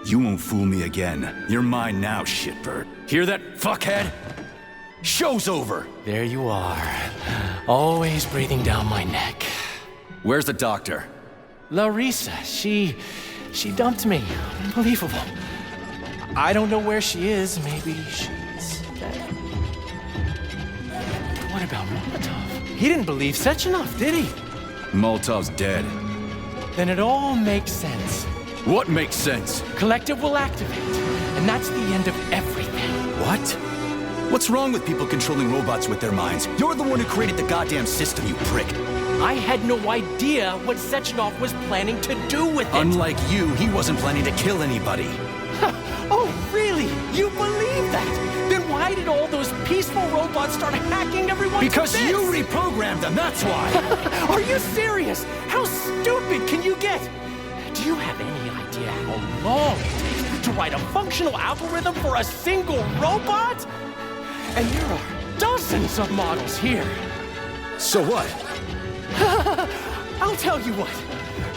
You won't fool me again. You're mine now, shitbird. Hear that, fuckhead? Show's over! There you are. Always breathing down my neck. Where's the doctor? Larissa, she dumped me. Unbelievable. I don't know where she is. Maybe she's dead. What about Molotov? He didn't believe Sechenov, did he? Molotov's dead. Then it all makes sense. What makes sense? Collective will activate, and that's the end of everything. What? What's wrong with people controlling robots with their minds? You're the one who created the goddamn system, you prick. I had no idea what Sechenov was planning to do with it. Unlike you, he wasn't planning to kill anybody. Oh, really? You believe that? Then why did all those peaceful robots start hacking everyone? Because you reprogrammed them, that's why! Are you serious? How stupid can you get? Do you have any idea how long it takes to write a functional algorithm for a single robot? And there are dozens of models here. So what? I'll tell you what.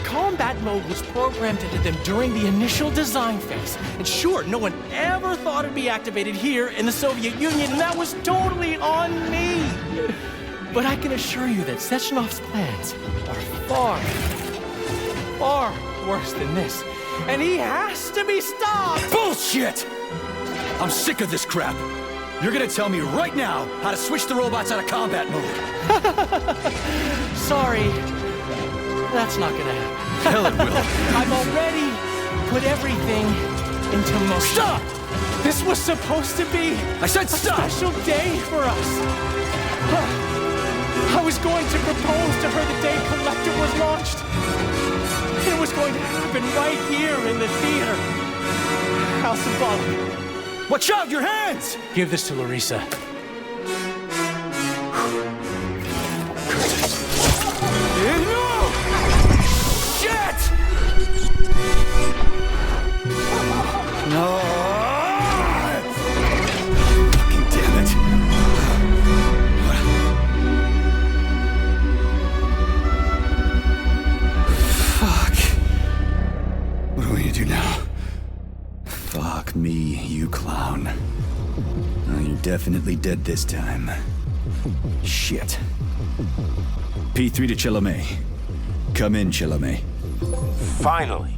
Combat mode was programmed into them during the initial design phase. And sure, no one ever thought it'd be activated here in the Soviet Union, and that was totally on me. But I can assure you that Sechenov's plans are far, far worse than this. And he has to be stopped! Bullshit! I'm sick of this crap. You're gonna tell me right now how to switch the robots out of combat mode. Sorry. That's not gonna happen. Hell it will. I've already put everything into motion. Stop! This was supposed to be I said stop! a special day for us. I was going to propose to her the day Collective was launched. It was going to happen right here in the theater. How symbolic. Watch out, your hands! Give this to Larissa. No! Fucking damn it. Fuck. What are we gonna do now? Fuck me, you clown. Oh, you're definitely dead this time. Shit. P3 to Chalamet. Come in, Chalamet. Finally.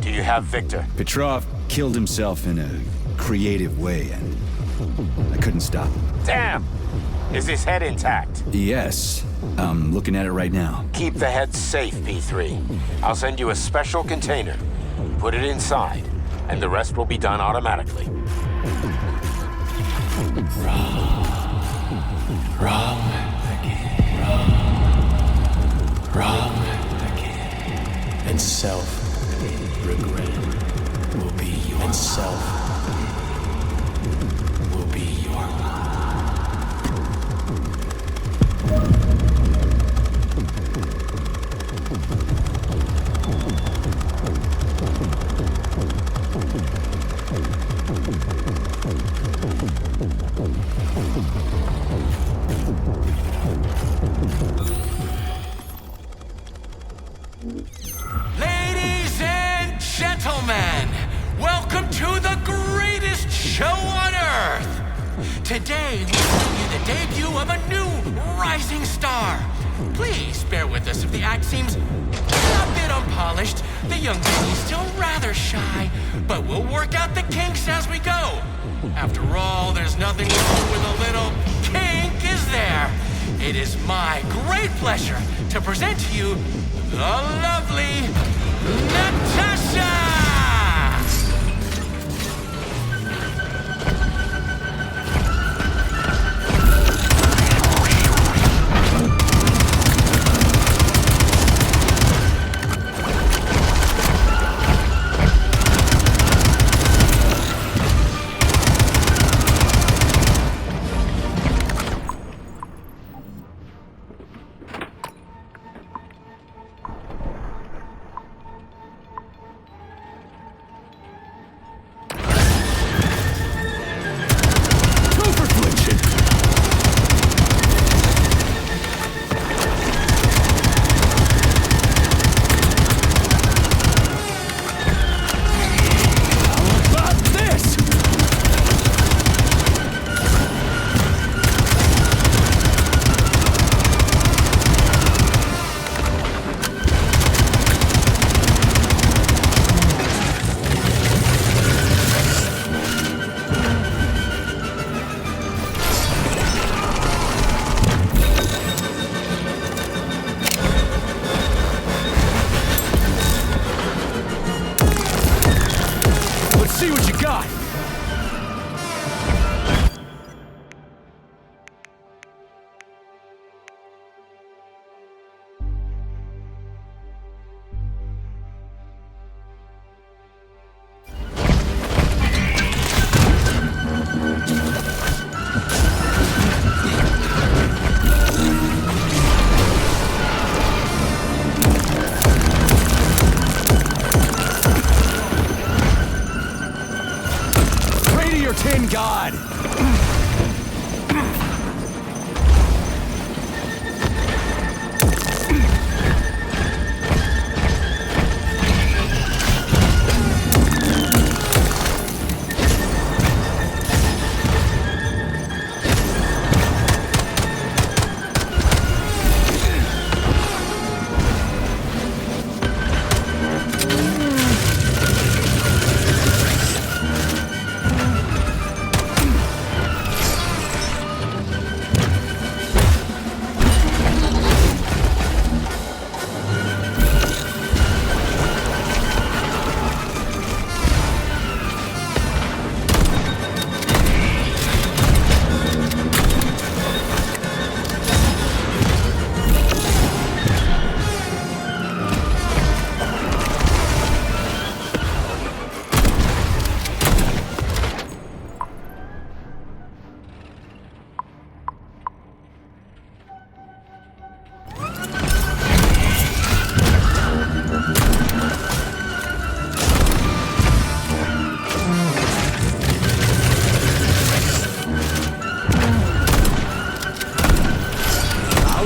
Do you have Victor? Petrov killed himself in a creative way, and I couldn't stop him. Damn! Is his head intact? Yes. I'm looking at it right now. Keep the head safe, P3. I'll send you a special container. Put it inside, and the rest will be done automatically. Wrong again. Wrong again. And self-regret will be your and self will be your Ladies and gentlemen, welcome to the greatest show on Earth! Today, we bring you the debut of a new rising star. Please bear with us if the act seems a bit unpolished. The young lady's still rather shy, but we'll work out the kinks as we go. After all, there's nothing wrong with a little kink, is there? It is my great pleasure to present to you the lovely Natasha! shot! Tin God!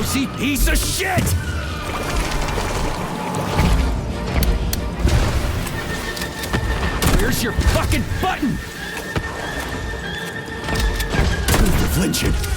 Lousy piece of shit! Where's your fucking button? Who's the flinching?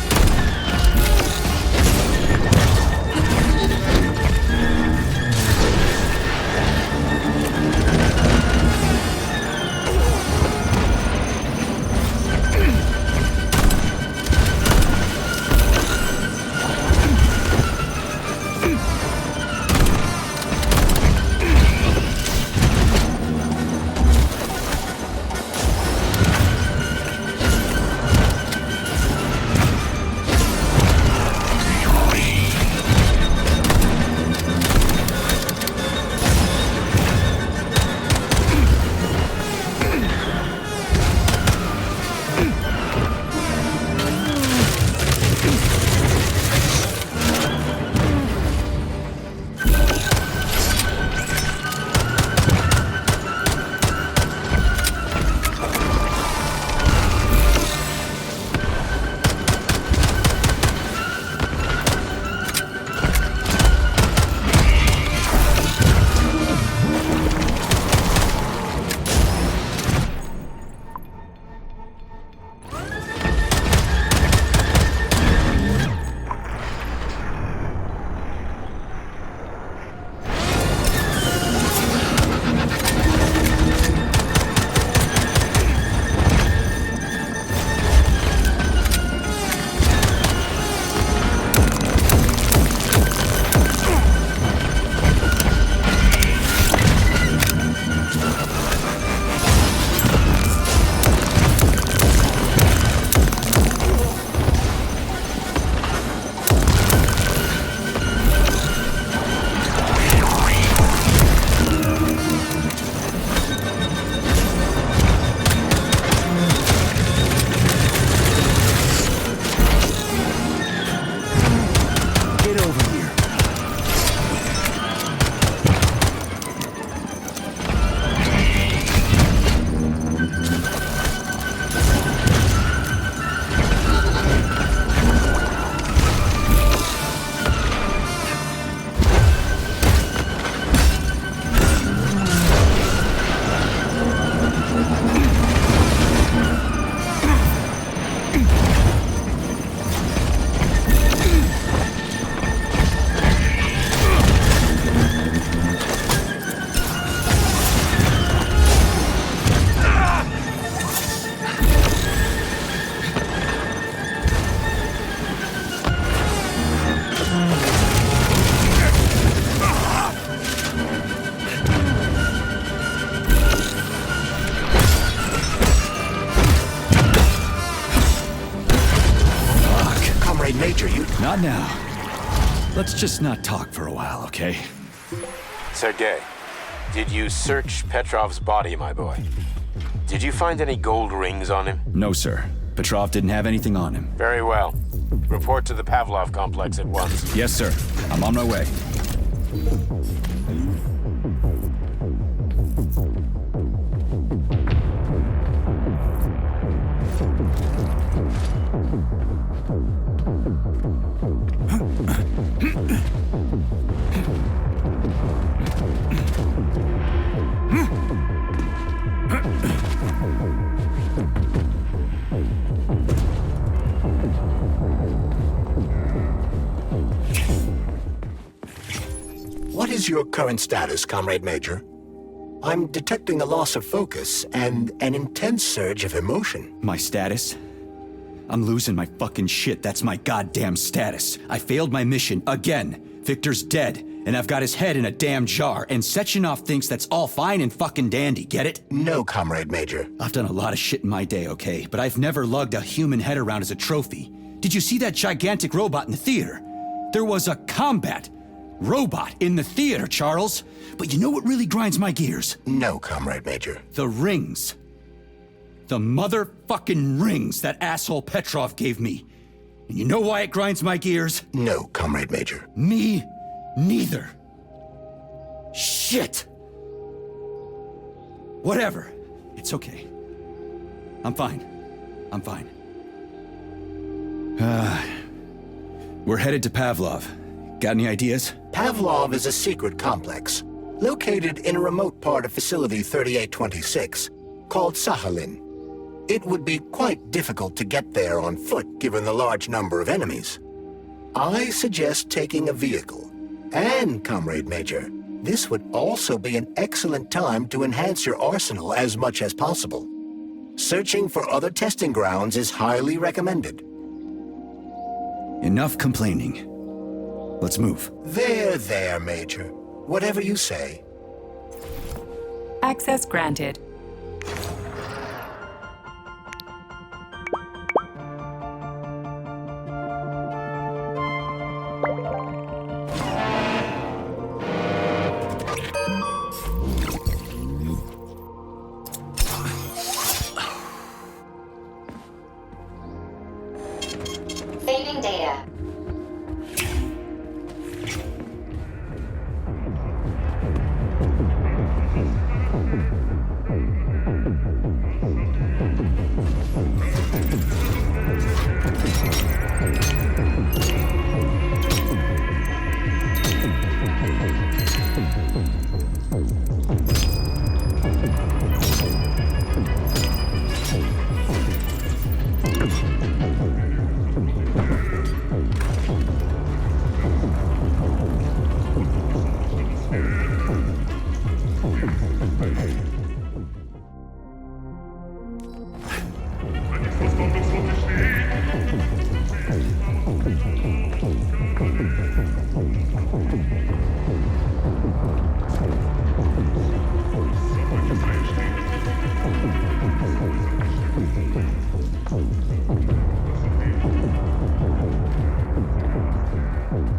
Not now. Let's just not talk for a while, okay? Sergei, did you search Petrov's body, my boy? Did you find any gold rings on him? No, sir. Petrov didn't have anything on him. Very well. Report to the Pavlov complex at once. Yes, sir. I'm on my way. What is your current status, Comrade Major? I'm detecting a loss of focus and an intense surge of emotion. My status? I'm losing my fucking shit. That's my goddamn status. I failed my mission again. Victor's dead, and I've got his head in a damn jar, and Sechenov thinks that's all fine and fucking dandy, get it? No, Comrade Major. I've done a lot of shit in my day, okay? But I've never lugged a human head around as a trophy. Did you see that gigantic robot in the theater? There was a combat robot in the theater, Charles. But you know what really grinds my gears? No, Comrade Major. The rings. The motherfucking rings that asshole Petrov gave me. And you know why it grinds my gears? No, Comrade Major. Me neither. Shit. Whatever. It's okay. I'm fine. I'm fine. We're headed to Pavlov. Got any ideas? Pavlov is a secret complex, located in a remote part of Facility 3826, called Sakhalin. It would be quite difficult to get there on foot given the large number of enemies. I suggest taking a vehicle. And, Comrade Major, this would also be an excellent time to enhance your arsenal as much as possible. Searching for other testing grounds is highly recommended. Enough complaining. Let's move. There, Major. Whatever you say. Access granted. Saving data.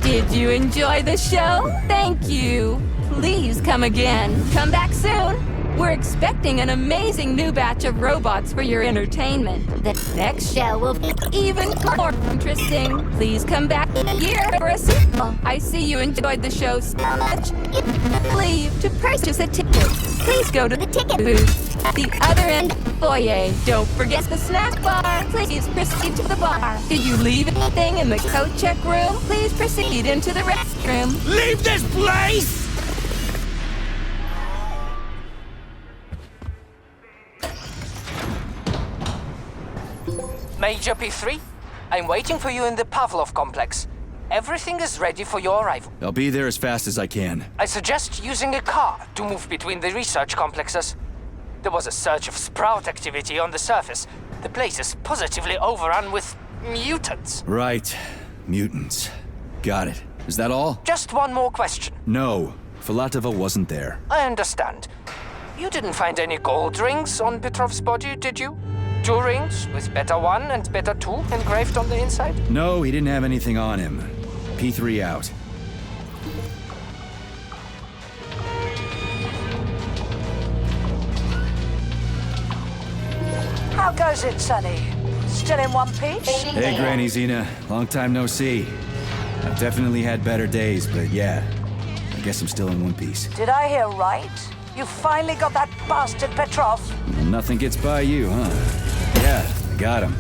Did you enjoy the show? Thank you. Please come again. Come back soon. We're expecting an amazing new batch of robots for your entertainment. The next show will be even more interesting. Please come back here for a sequel. I see you enjoyed the show so much. Leave to purchase a ticket. Please go to the ticket booth at the other end of the foyer. Don't forget the snack bar. Please proceed to the bar. Did you leave anything in the coat check room? Please proceed into the restroom. Leave this place! Major P3, I'm waiting for you in the Pavlov complex. Everything is ready for your arrival. I'll be there as fast as I can. I suggest using a car to move between the research complexes. There was a surge of sprout activity on the surface. The place is positively overrun with mutants. Right. Mutants. Got it. Is that all? Just one more question. No. Filatova wasn't there. I understand. You didn't find any gold rings on Petrov's body, did you? 2 rings with Beta 1 and Beta 2 engraved on the inside? No, he didn't have anything on him. P3 out. How goes it, Sonny? Still in one piece? Hey, Granny Xena. Long time no see. I've definitely had better days, but yeah. I guess I'm still in one piece. Did I hear right? You finally got that bastard Petrov? Well, nothing gets by you, huh? Yeah, I got him.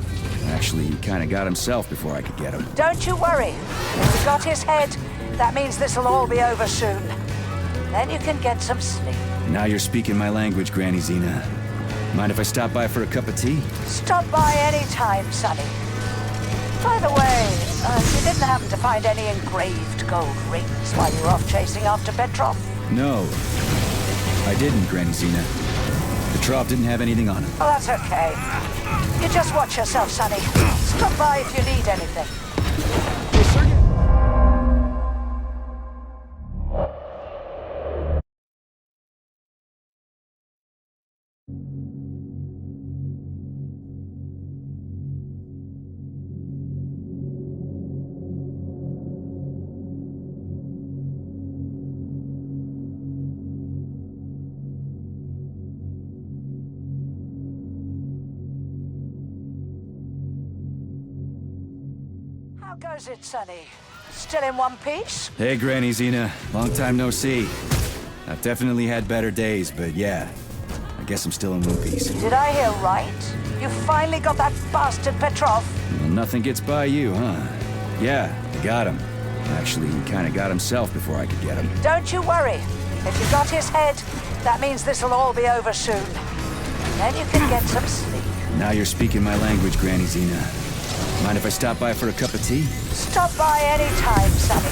Actually, he kinda got himself before I could get him. Don't you worry. If you got his head, that means this'll all be over soon. Then you can get some sleep. Now you're speaking my language, Granny Xena. Mind if I stop by for a cup of tea? Stop by any time, Sonny. By the way, you didn't happen to find any engraved gold rings while you were off chasing after Petrov? No. I didn't, Granny Xena. Petrov didn't have anything on him. Oh, that's okay. You just watch yourself, Sonny. Stop by if you need anything. How goes it, Sonny? Still in one piece? Hey, Granny Xena. Long time no see. I've definitely had better days, but yeah. I guess I'm still in one piece. Did I hear right? You finally got that bastard Petrov? Well, nothing gets by you, huh? Yeah, I got him. Actually, he kinda got himself before I could get him. Don't you worry. If you got his head, that means this'll all be over soon. Then you can get some sleep. Now you're speaking my language, Granny Xena. Mind if I stop by for a cup of tea? Stop by any time, Sonny.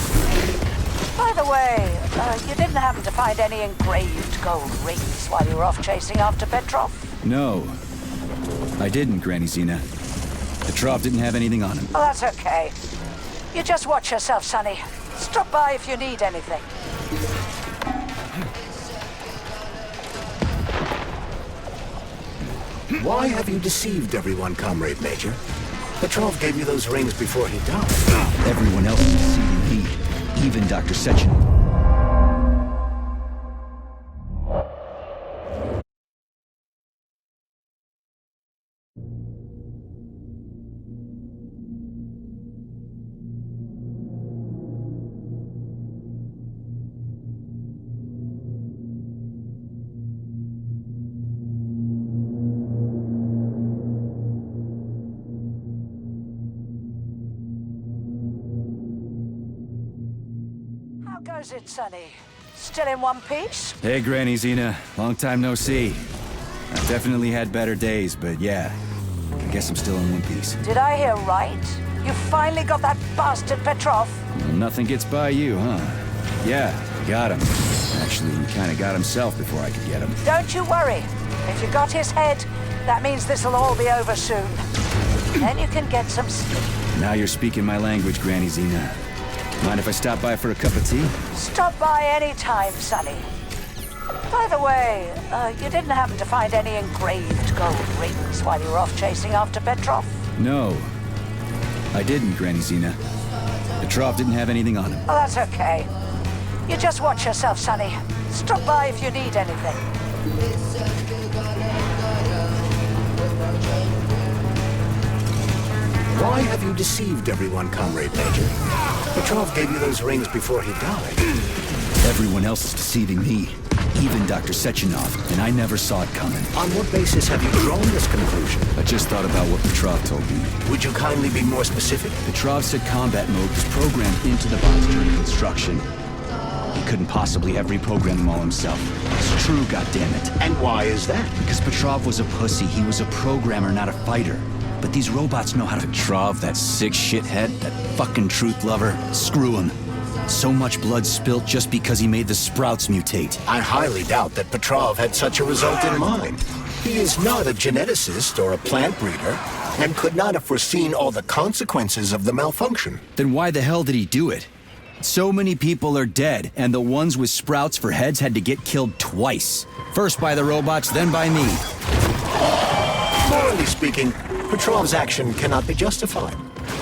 By the way, you didn't happen to find any engraved gold rings while you were off chasing after Petrov? No. I didn't, Granny Xena. Petrov didn't have anything on him. Oh, that's okay. You just watch yourself, Sonny. Stop by if you need anything. Why have you deceived everyone, Comrade Major? Petrov gave you those rings before he died. Everyone else is deceiving me. Even Dr. Sechin. How goes it, Sonny? Still in one piece? Hey, Granny Xena. Long time no see. I've definitely had better days, but yeah. I guess I'm still in one piece. Did I hear right? You finally got that bastard Petrov? Well, nothing gets by you, huh? Yeah, I got him. Actually, he kinda got himself before I could get him. Don't you worry. If you got his head, that means this'll all be over soon. Then you can get some sleep. Now you're speaking my language, Granny Xena. Mind if I stop by for a cup of tea? Stop by any time, Sonny. By the way, you didn't happen to find any engraved gold rings while you were off chasing after Petrov? No. I didn't, Granny Xena. Petrov didn't have anything on him. Oh, that's okay. You just watch yourself, Sonny. Stop by if you need anything. Why have you deceived everyone, Comrade Major? Petrov gave you those rings before he died. Everyone else is deceiving me. Even Dr. Sechenov, and I never saw it coming. On what basis have you drawn this conclusion? I just thought about what Petrov told me. Would you kindly be more specific? Petrov said combat mode was programmed into the bots during construction. He couldn't possibly have reprogrammed them all himself. It's true, goddammit. And why is that? Because Petrov was a pussy. He was a programmer, not a fighter. But these robots know how to... Petrov, that sick shithead, that fucking truth lover. Screw him. So much blood spilt just because he made the sprouts mutate. I highly doubt that Petrov had such a result in mind. He is not a geneticist or a plant breeder, and could not have foreseen all the consequences of the malfunction. Then why the hell did he do it? So many people are dead, and the ones with sprouts for heads had to get killed twice. First by the robots, then by me. Morally speaking, Petrov's action cannot be justified.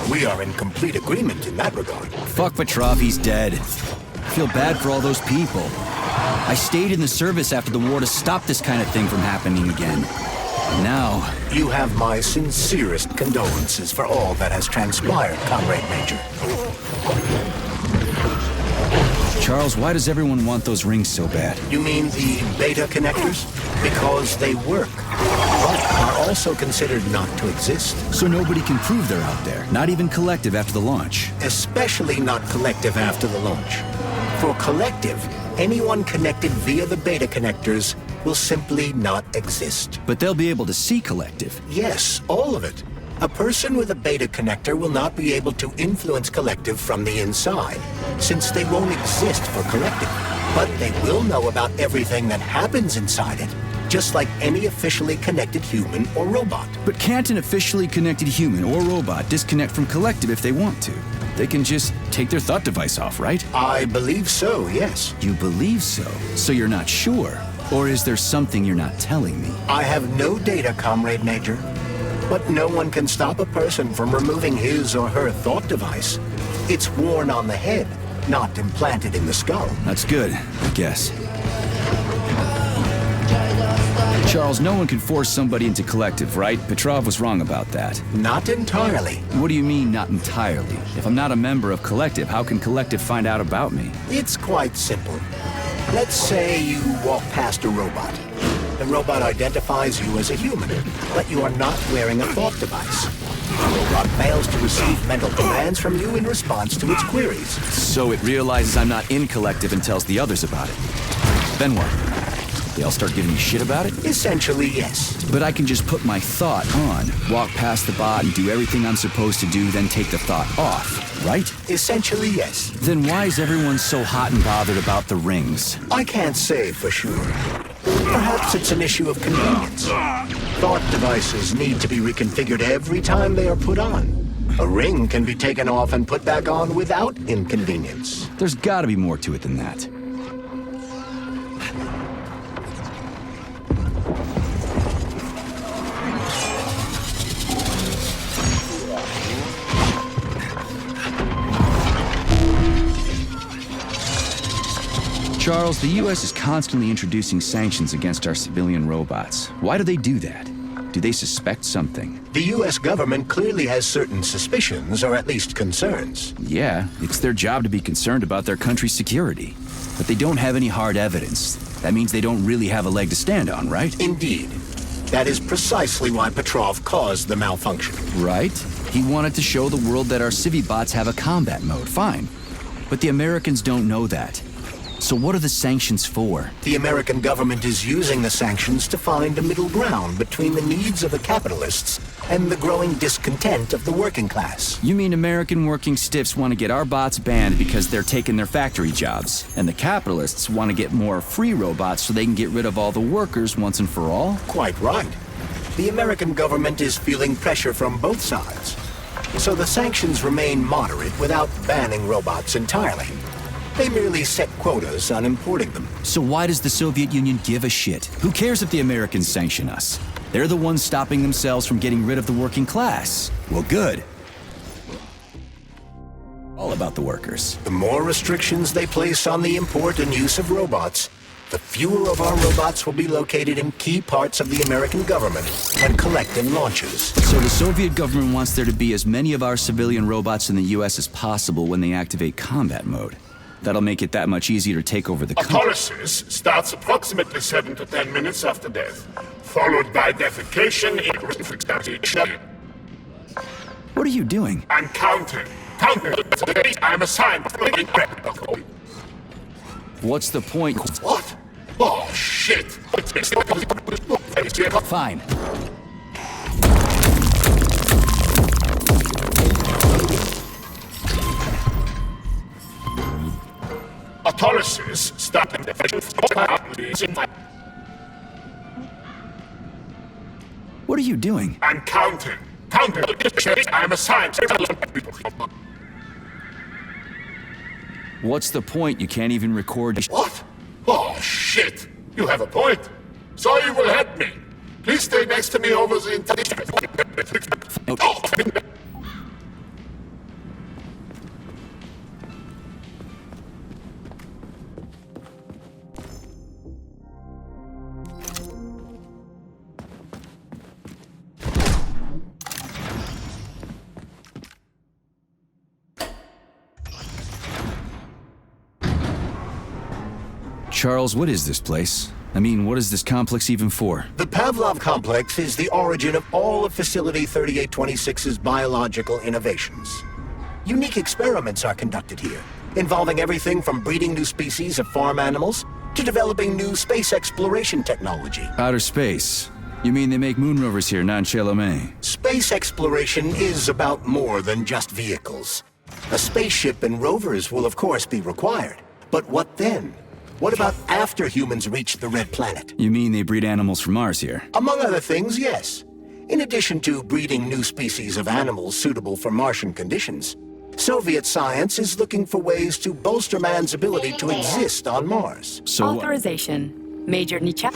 We are in complete agreement in that regard. Fuck Petrov, he's dead. I feel bad for all those people. I stayed in the service after the war to stop this kind of thing from happening again. And now... You have my sincerest condolences for all that has transpired, Comrade Major. Charles, why does everyone want those rings so bad? You mean the beta connectors? Because they work, but are also considered not to exist. So nobody can prove they're out there, not even Collective after the launch. Especially not Collective after the launch. For Collective, anyone connected via the beta connectors will simply not exist. But they'll be able to see Collective. Yes, all of it. A person with a beta connector will not be able to influence Collective from the inside, since they won't exist for Collective. But they will know about everything that happens inside it, just like any officially connected human or robot. But can't an officially connected human or robot disconnect from Collective if they want to? They can just take their thought device off, right? I believe so, yes. You believe so? So you're not sure? Or is there something you're not telling me? I have no data, Comrade Major. But no one can stop a person from removing his or her thought device. It's worn on the head, not implanted in the skull. That's good, I guess. Charles, no one can force somebody into Collective, right? Petrov was wrong about that. Not entirely. What do you mean, not entirely? If I'm not a member of Collective, how can Collective find out about me? It's quite simple. Let's say you walk past a robot. The robot identifies you as a human, but you are not wearing a thought device. The robot fails to receive mental commands from you in response to its queries. So it realizes I'm not in Collective and tells the others about it. Then what? They all start giving me shit about it? Essentially, yes. But I can just put my thought on, walk past the bot and do everything I'm supposed to do, then take the thought off, right? Essentially, yes. Then why is everyone so hot and bothered about the rings? I can't say for sure. Perhaps it's an issue of convenience. Thought devices need to be reconfigured every time they are put on. A ring can be taken off and put back on without inconvenience. There's gotta be more to it than that. Charles, the U.S. is constantly introducing sanctions against our civilian robots. Why do they do that? Do they suspect something? The U.S. government clearly has certain suspicions, or at least concerns. Yeah, it's their job to be concerned about their country's security. But they don't have any hard evidence. That means they don't really have a leg to stand on, right? Indeed. That is precisely why Petrov caused the malfunction. Right? He wanted to show the world that our civi-bots have a combat mode, fine. But the Americans don't know that. So what are the sanctions for? The American government is using the sanctions to find a middle ground between the needs of the capitalists and the growing discontent of the working class. You mean American working stiffs want to get our bots banned because they're taking their factory jobs, and the capitalists want to get more free robots so they can get rid of all the workers once and for all? Quite right. The American government is feeling pressure from both sides. So the sanctions remain moderate without banning robots entirely. They merely set quotas on importing them. So why does the Soviet Union give a shit? Who cares if the Americans sanction us? They're the ones stopping themselves from getting rid of the working class. Well, good. All about the workers. The more restrictions they place on the import and use of robots, the fewer of our robots will be located in key parts of the American government and Collective launches. So the Soviet government wants there to be as many of our civilian robots in the US as possible when they activate combat mode. That'll make it that much easier to take over the Autolysis starts approximately 7 to 10 minutes after death, followed by defecation in... What are you doing? I'm counting. I'm assigned... What's the point? What? Oh, shit! Fine. Autolysis starting the... What are you doing? I'm counting. I'm assigned... What's the point? You can't even record... What? Oh, shit! You have a point. So you will help me. Please stay next to me over the entire time. Charles, what is this place? I mean, what is this complex even for? The Pavlov complex is the origin of all of Facility 3826's biological innovations. Unique experiments are conducted here, involving everything from breeding new species of farm animals to developing new space exploration technology. Outer space? You mean they make moon rovers here, not in Chelomey? Space exploration is about more than just vehicles. A spaceship and rovers will of course be required. But what then? What about after humans reach the Red Planet? You mean they breed animals from Mars here? Among other things, yes. In addition to breeding new species of animals suitable for Martian conditions, Soviet science is looking for ways to bolster man's ability to exist on Mars. So Authorization. Major Nicha.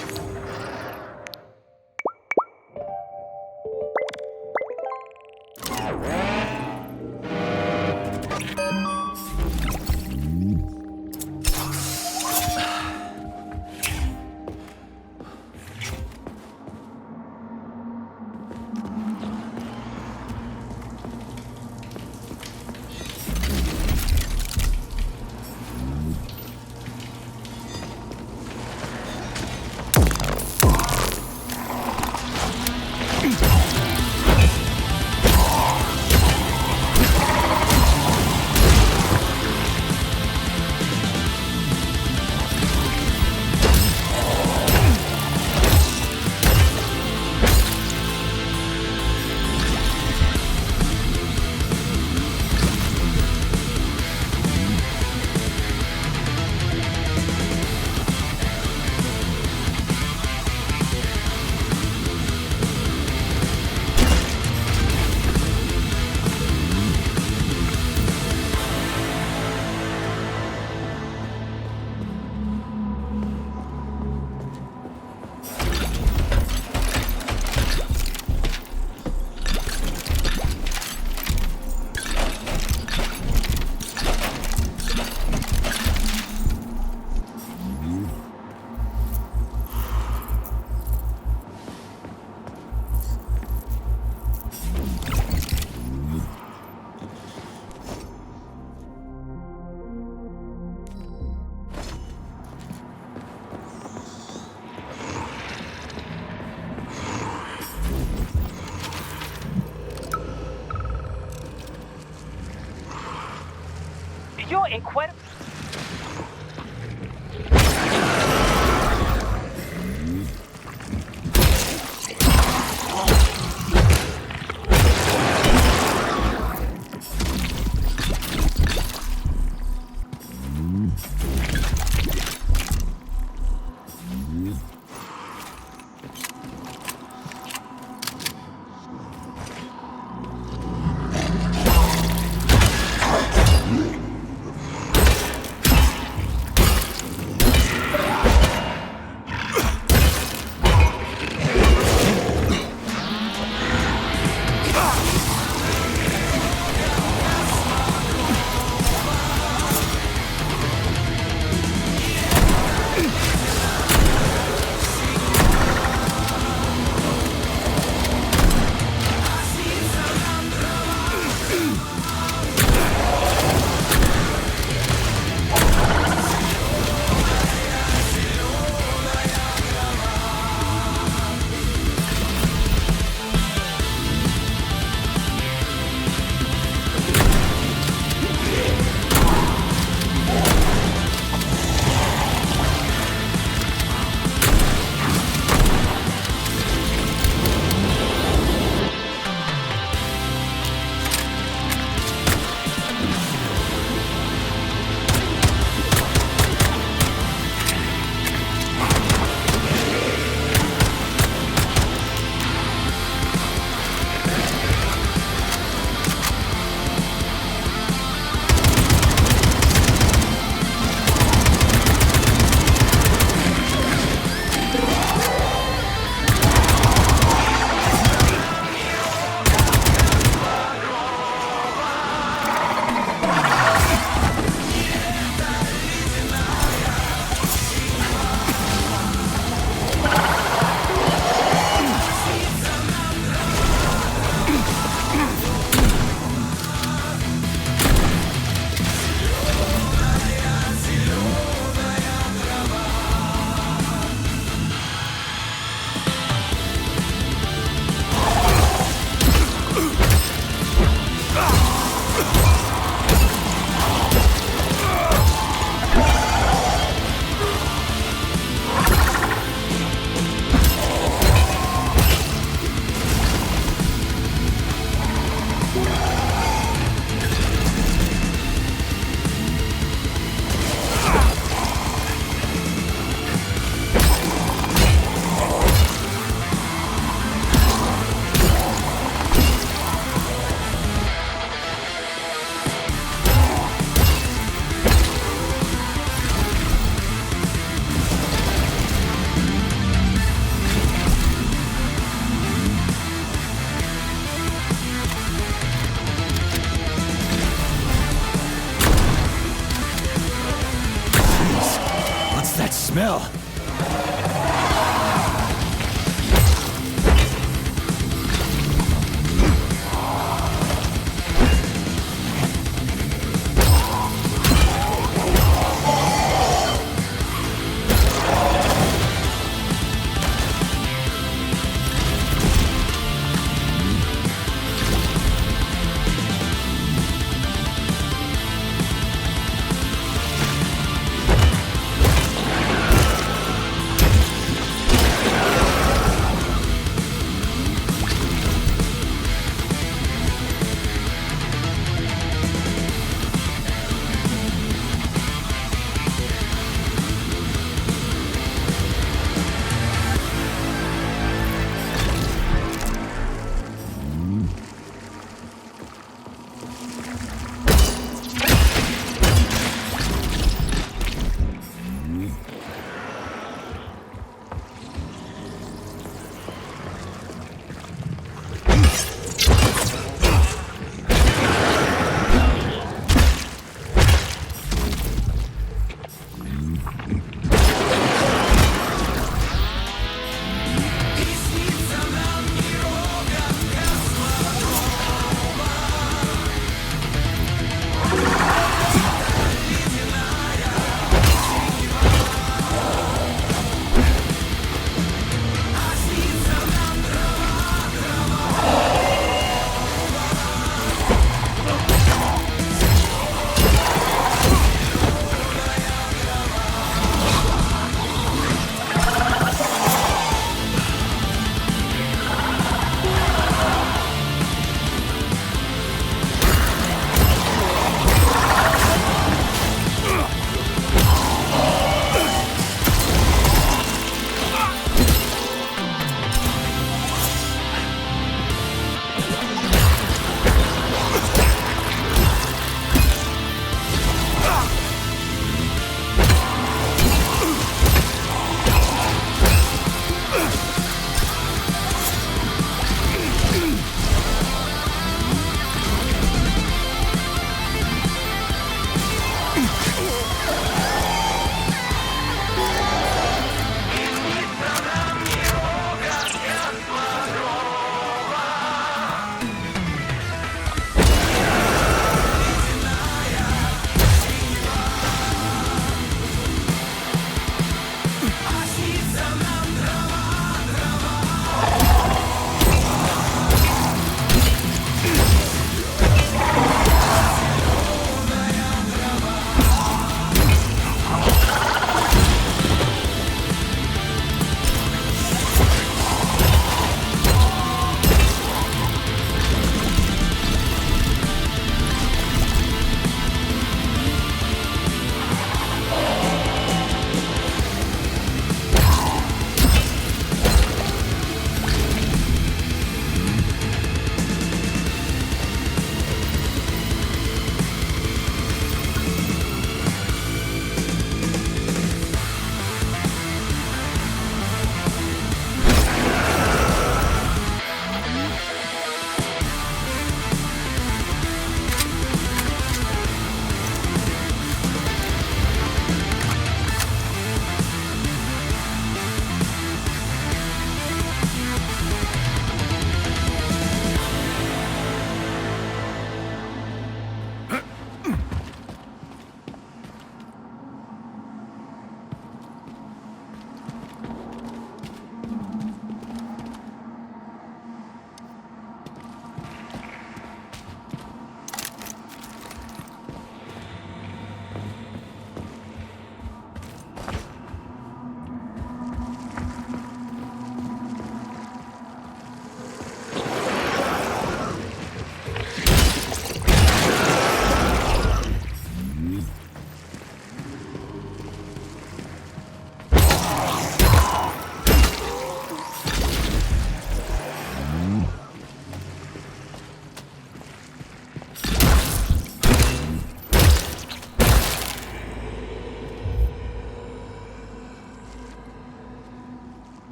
You're incredible.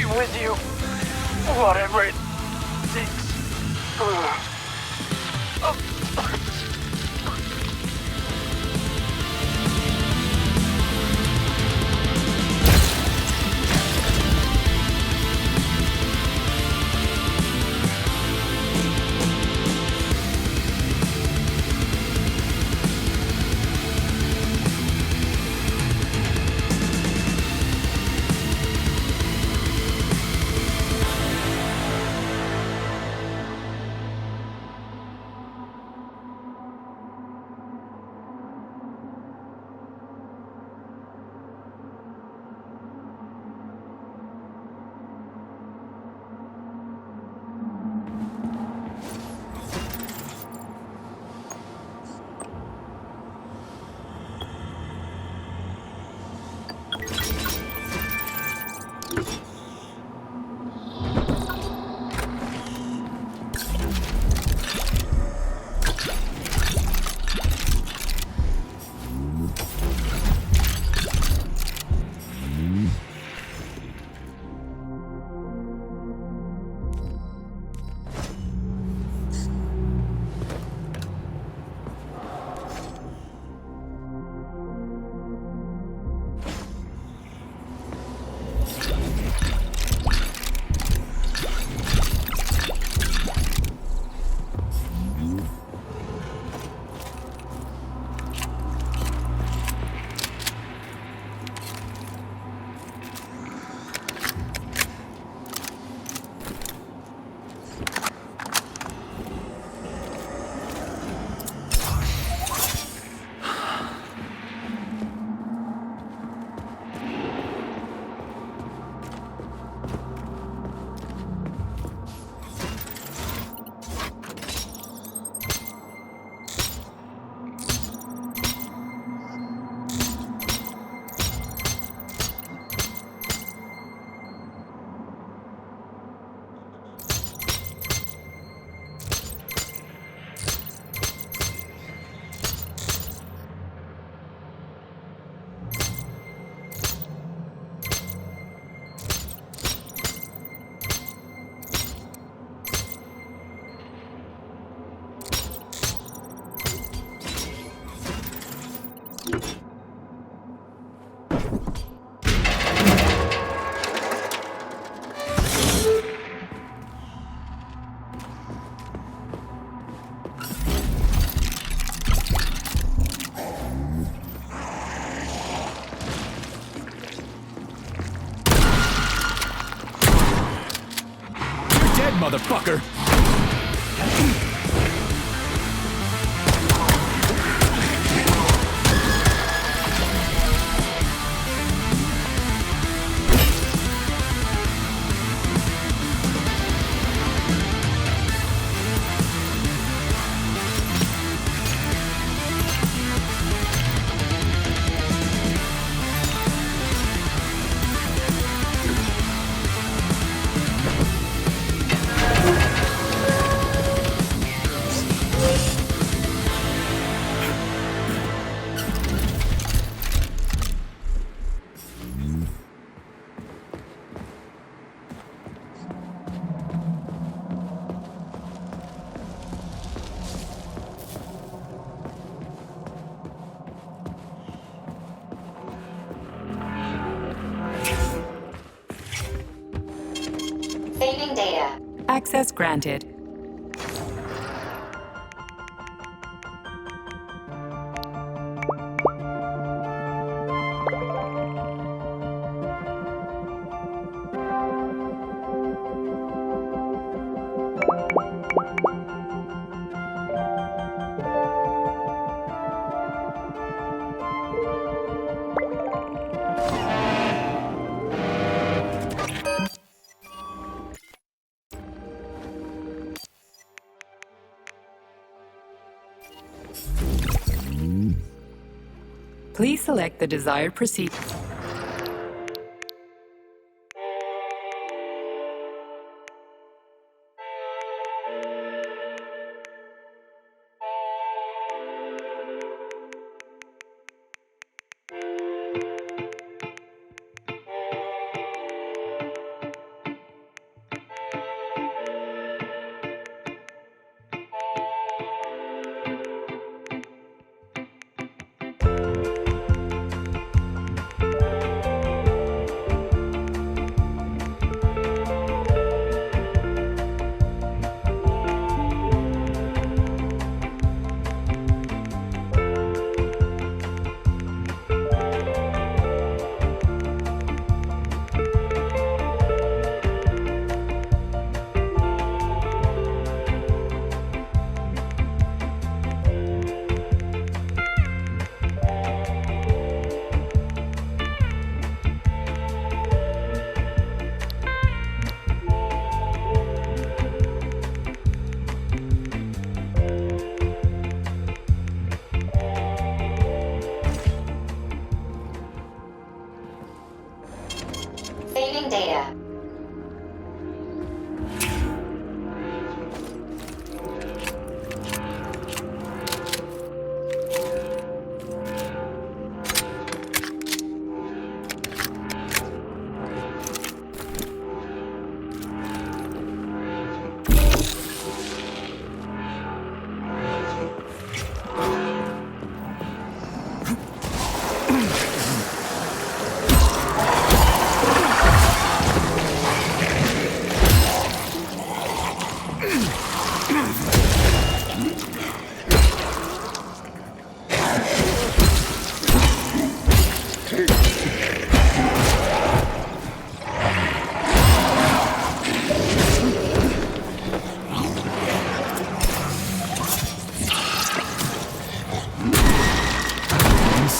be with you. Whatever it takes. Motherfucker! Saving data. Access granted. Please select the desired procedure.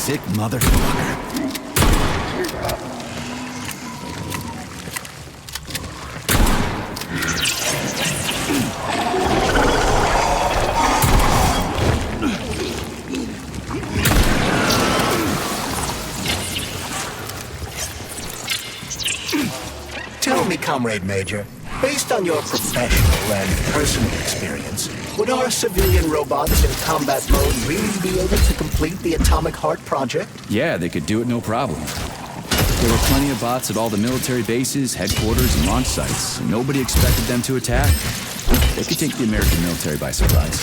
sick motherfucker. Tell me, Comrade Major, based on your professional and personal experience, would our civilian robots in combat mode really be able to complete the Atomic Heart project? Yeah, they could do it no problem. There were plenty of bots at all the military bases, headquarters, and launch sites. Nobody expected them to attack. They could take the American military by surprise.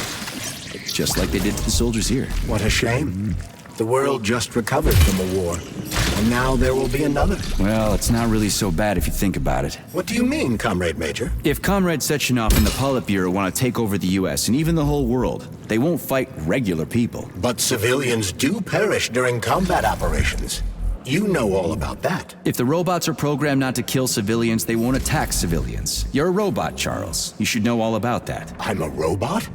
Just like they did to the soldiers here. What a shame. The world just recovered from a war, and now there will be another. Well, it's not really so bad if you think about it. What do you mean, Comrade Major? If Comrade Sechenov and the Politburo want to take over the US and even the whole world, they won't fight regular people. But civilians do perish during combat operations. You know all about that. If the robots are programmed not to kill civilians, they won't attack civilians. You're a robot, Charles. You should know all about that. I'm a robot?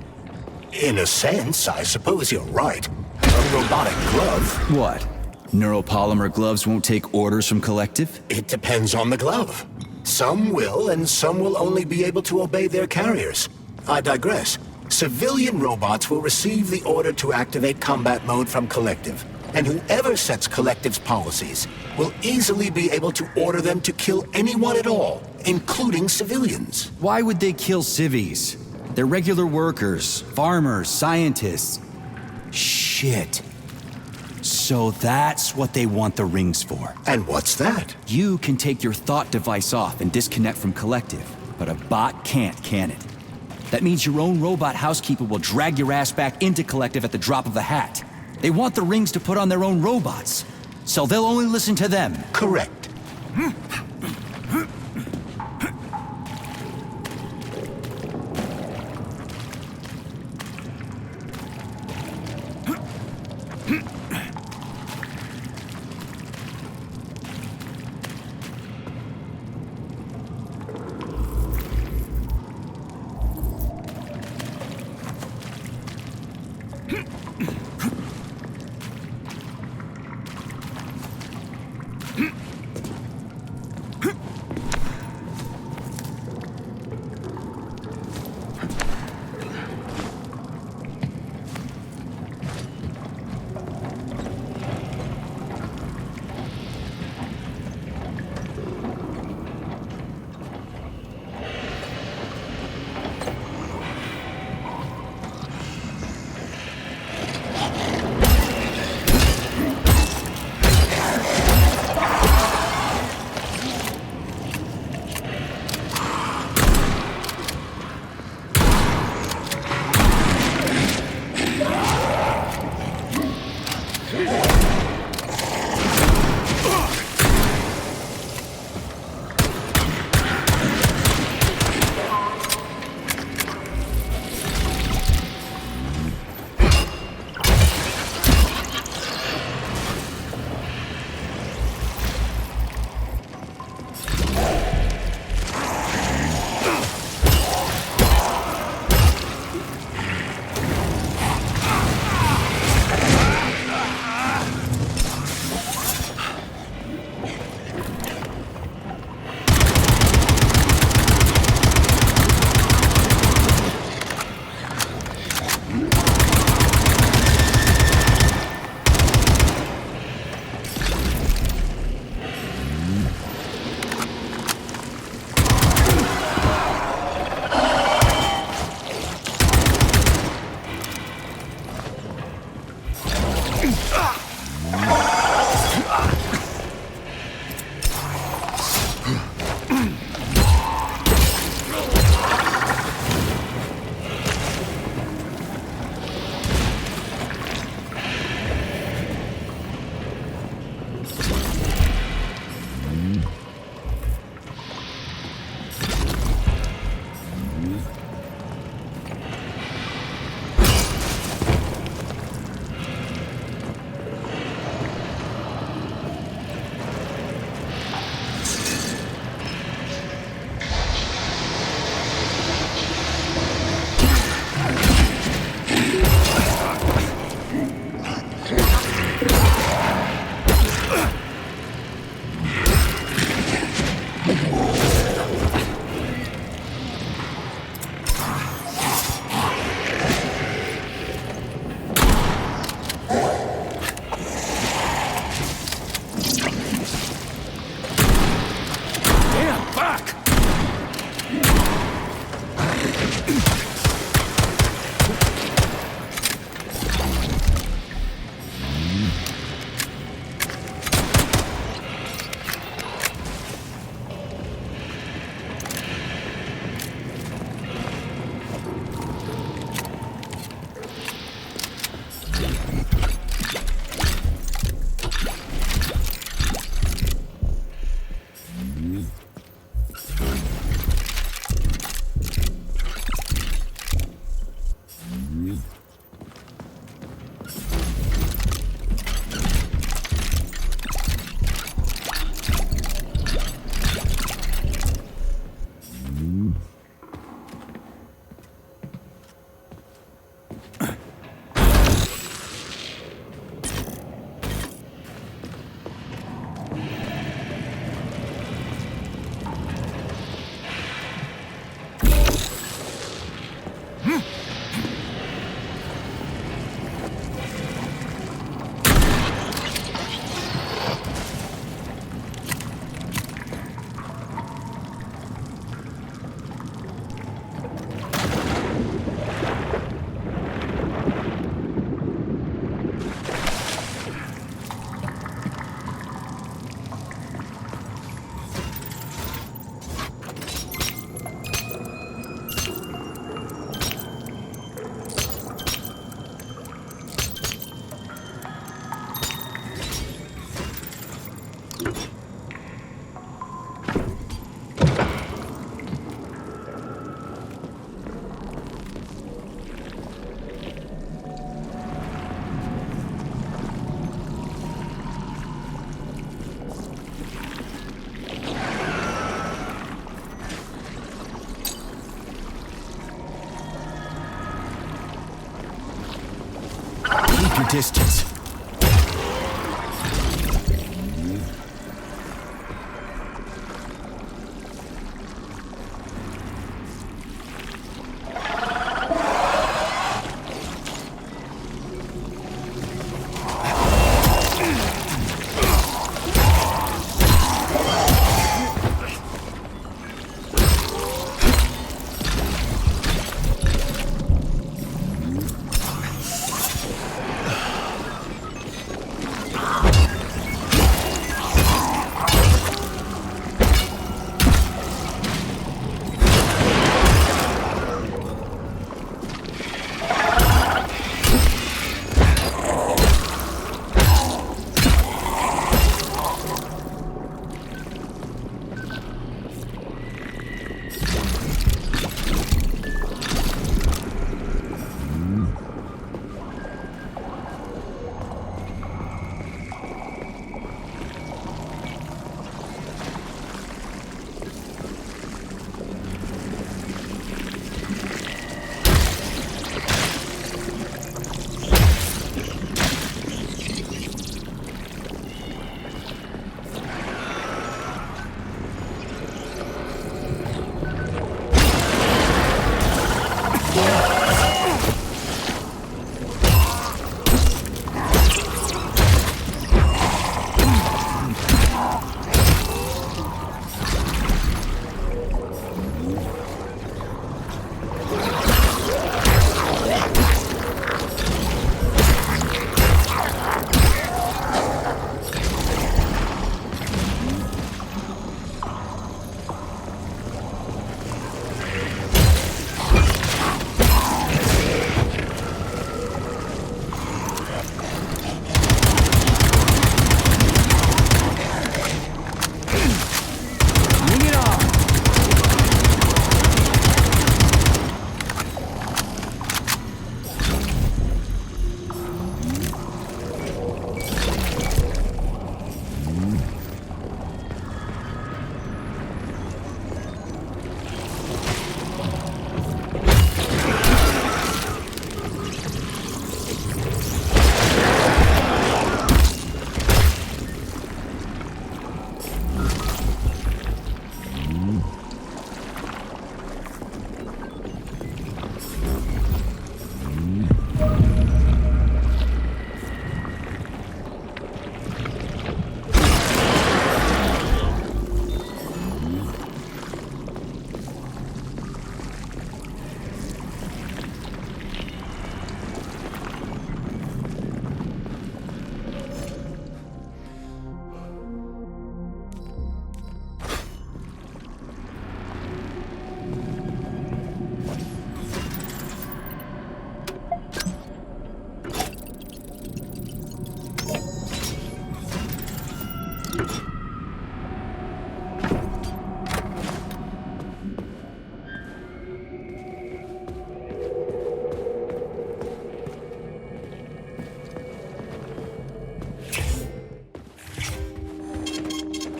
In a sense, I suppose you're right. A robotic glove? What? Neuropolymer gloves won't take orders from Collective? It depends on the glove. Some will, and some will only be able to obey their carriers. I digress. Civilian robots will receive the order to activate combat mode from Collective, and whoever sets Collective's policies will easily be able to order them to kill anyone at all, including civilians. Why would they kill civvies? They're regular workers, farmers, scientists. Shit. So that's what they want the rings for. And what's that? You can take your thought device off and disconnect from Collective, but a bot can't, can it? That means your own robot housekeeper will drag your ass back into Collective at the drop of a hat. They want the rings to put on their own robots, so they'll only listen to them. Correct. Keep your distance.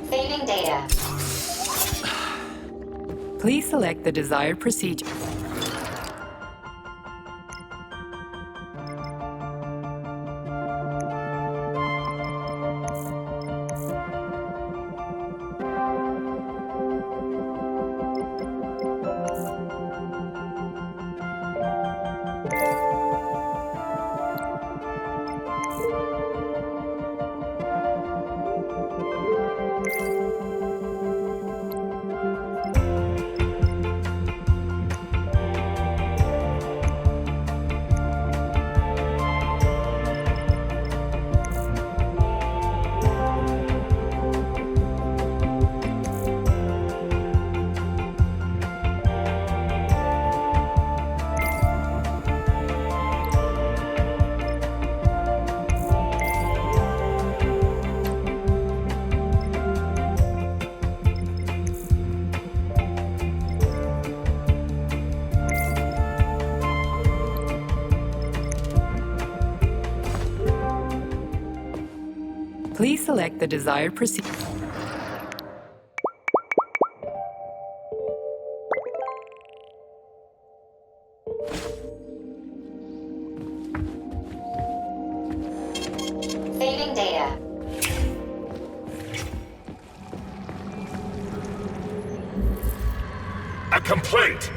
Saving data. Please select the desired procedure. Please select the desired procedure. Saving data. A complaint.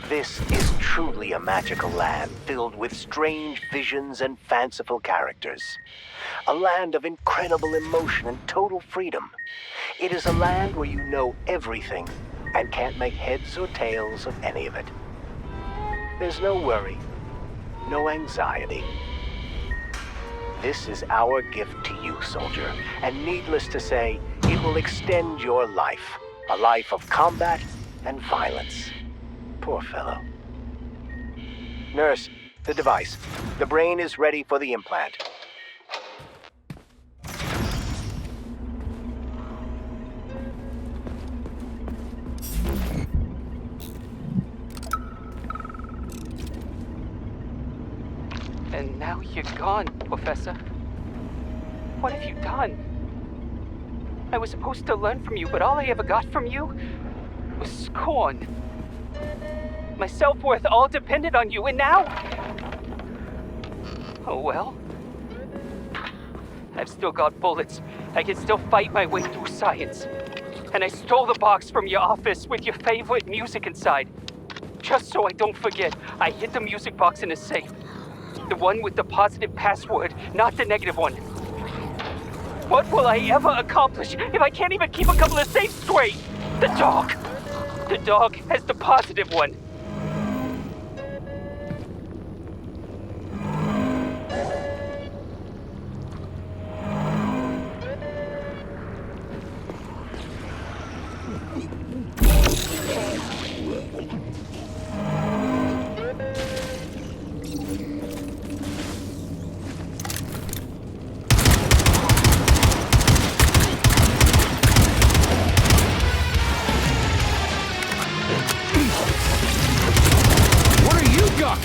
This is truly a magical land filled with strange visions and fanciful characters. A land of incredible emotion and total freedom. It is a land where you know everything and can't make heads or tails of any of it. There's no worry, no anxiety. This is our gift to you, soldier, and needless to say, it will extend your life. A life of combat and violence. Poor fellow. Nurse, the device. The brain is ready for the implant. And now you're gone, Professor. What have you done? I was supposed to learn from you, but all I ever got from you was scorn. My self-worth all depended on you, and now... Oh well. I've still got bullets. I can still fight my way through science. And I stole the box from your office with your favorite music inside. Just so I don't forget, I hid the music box in a safe. The one with the positive password, not the negative one. What will I ever accomplish if I can't even keep a couple of safes straight? The dog! The dog has the positive one.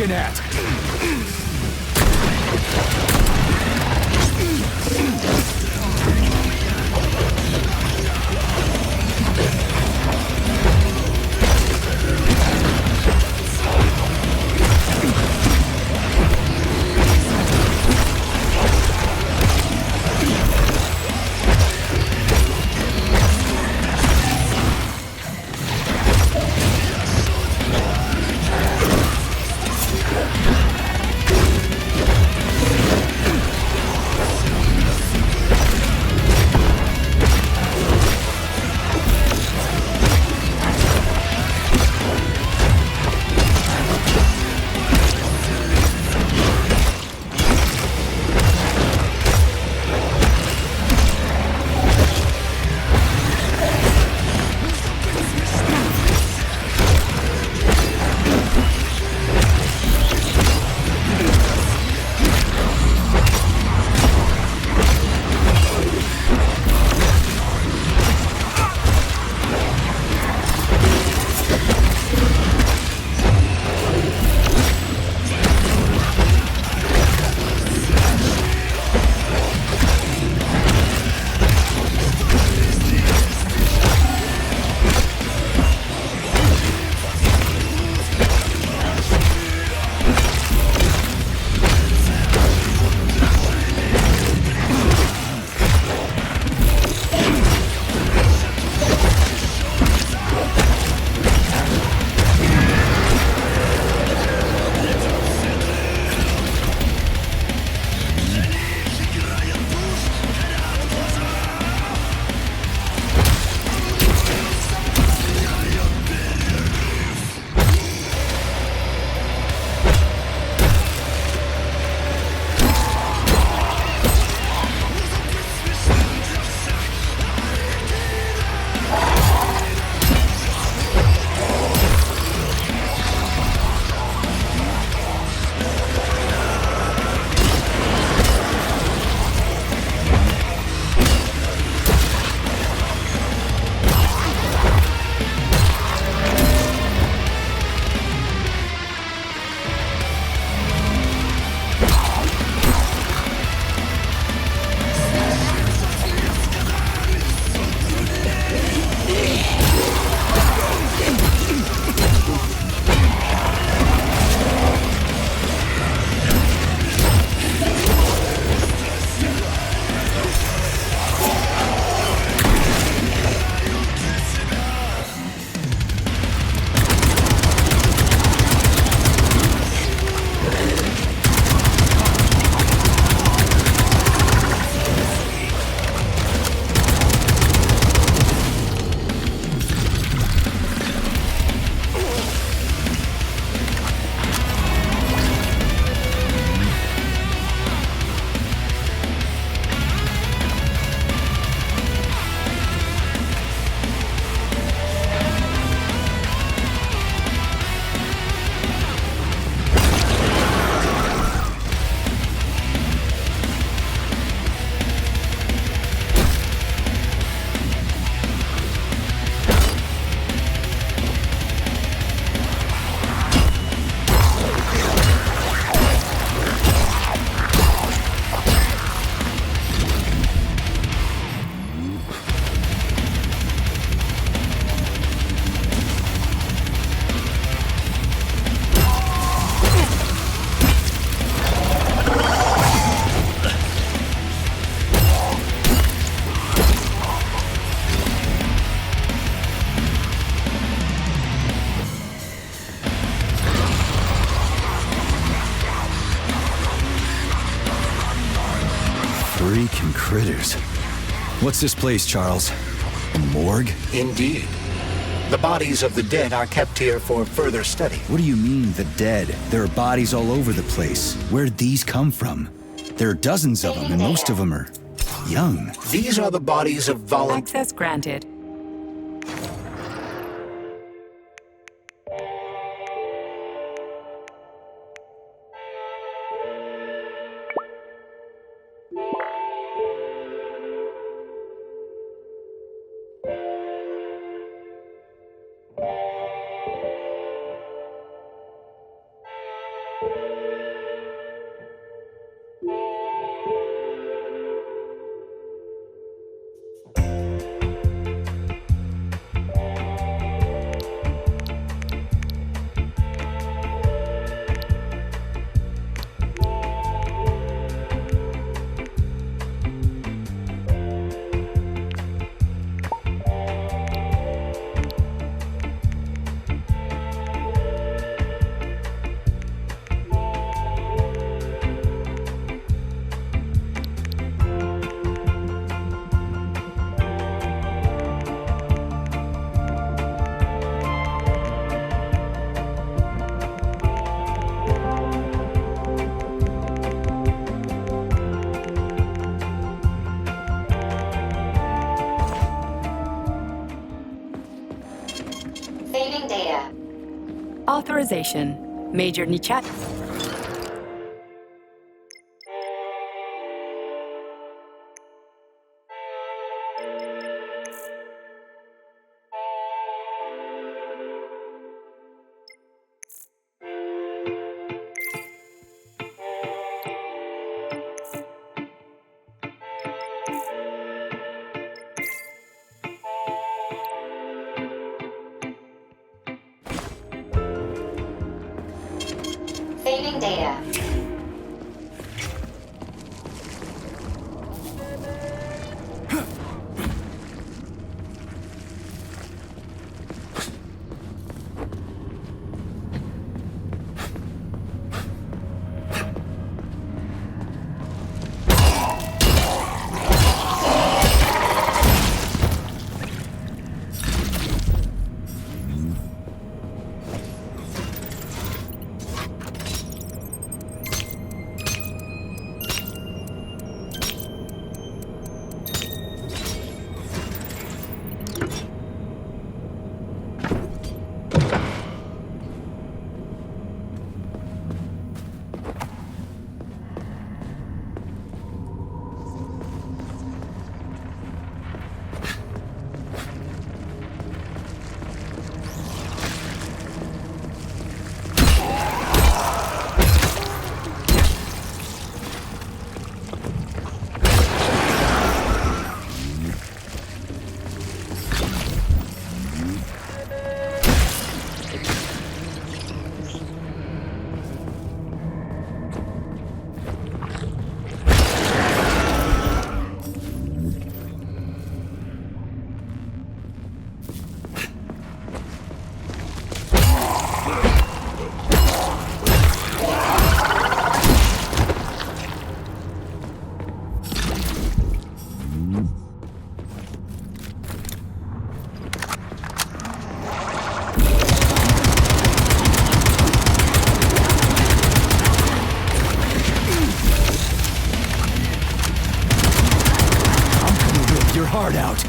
At. Freaking critters. What's this place, Charles? A morgue? Indeed. The bodies of the dead are kept here for further study. What do you mean, the dead? There are bodies all over the place. Where'd these come from? There are dozens of them, and most of them are young. These are the bodies of volunteers. Access granted. Saving data. Authorization. Major Nichat. Saving data. Hard out.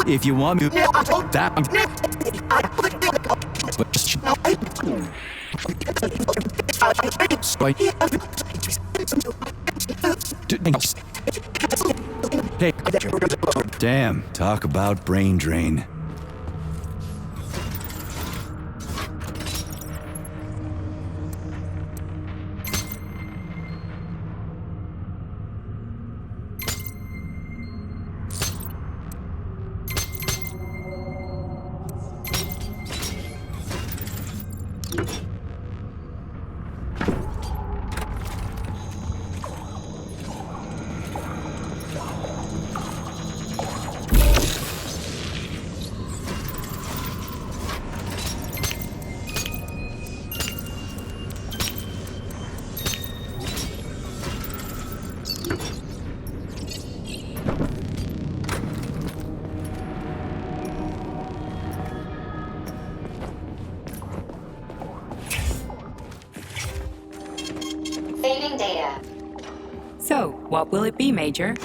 If you want me to, that Hey. Damn, talk about brain drain. Saving data. So, what will it be, Major?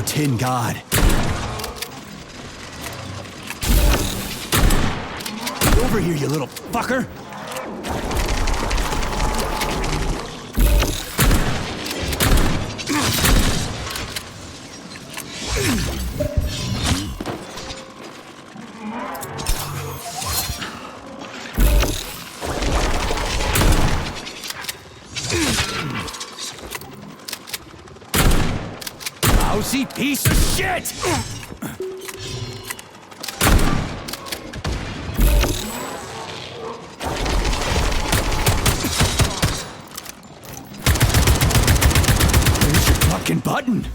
Tin God. Get over here, you little fucker! Lousy piece of shit! Where's your fucking button?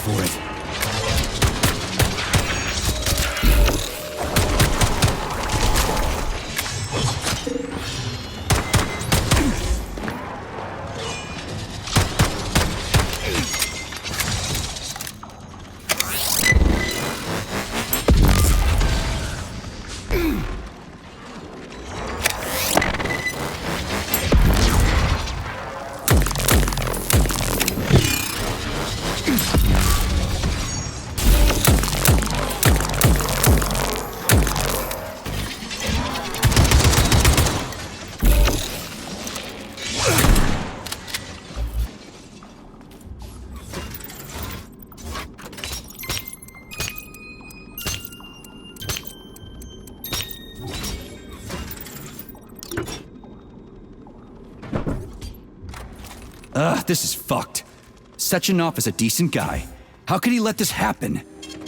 for it. This is fucked. Sechenov is a decent guy. How could he let this happen?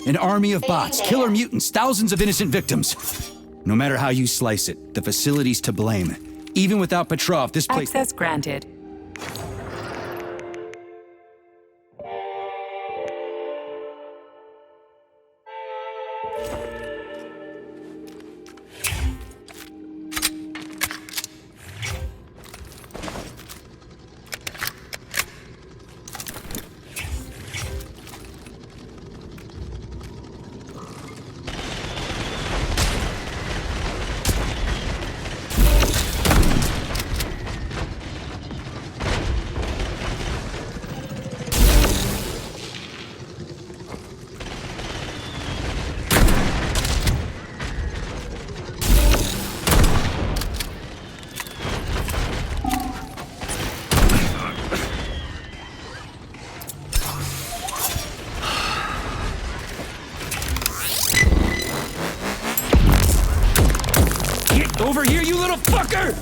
An army of bots, killer mutants, thousands of innocent victims. No matter how you slice it, the facility's to blame. Even without Petrov, this place— Access granted. Over here, you little fucker!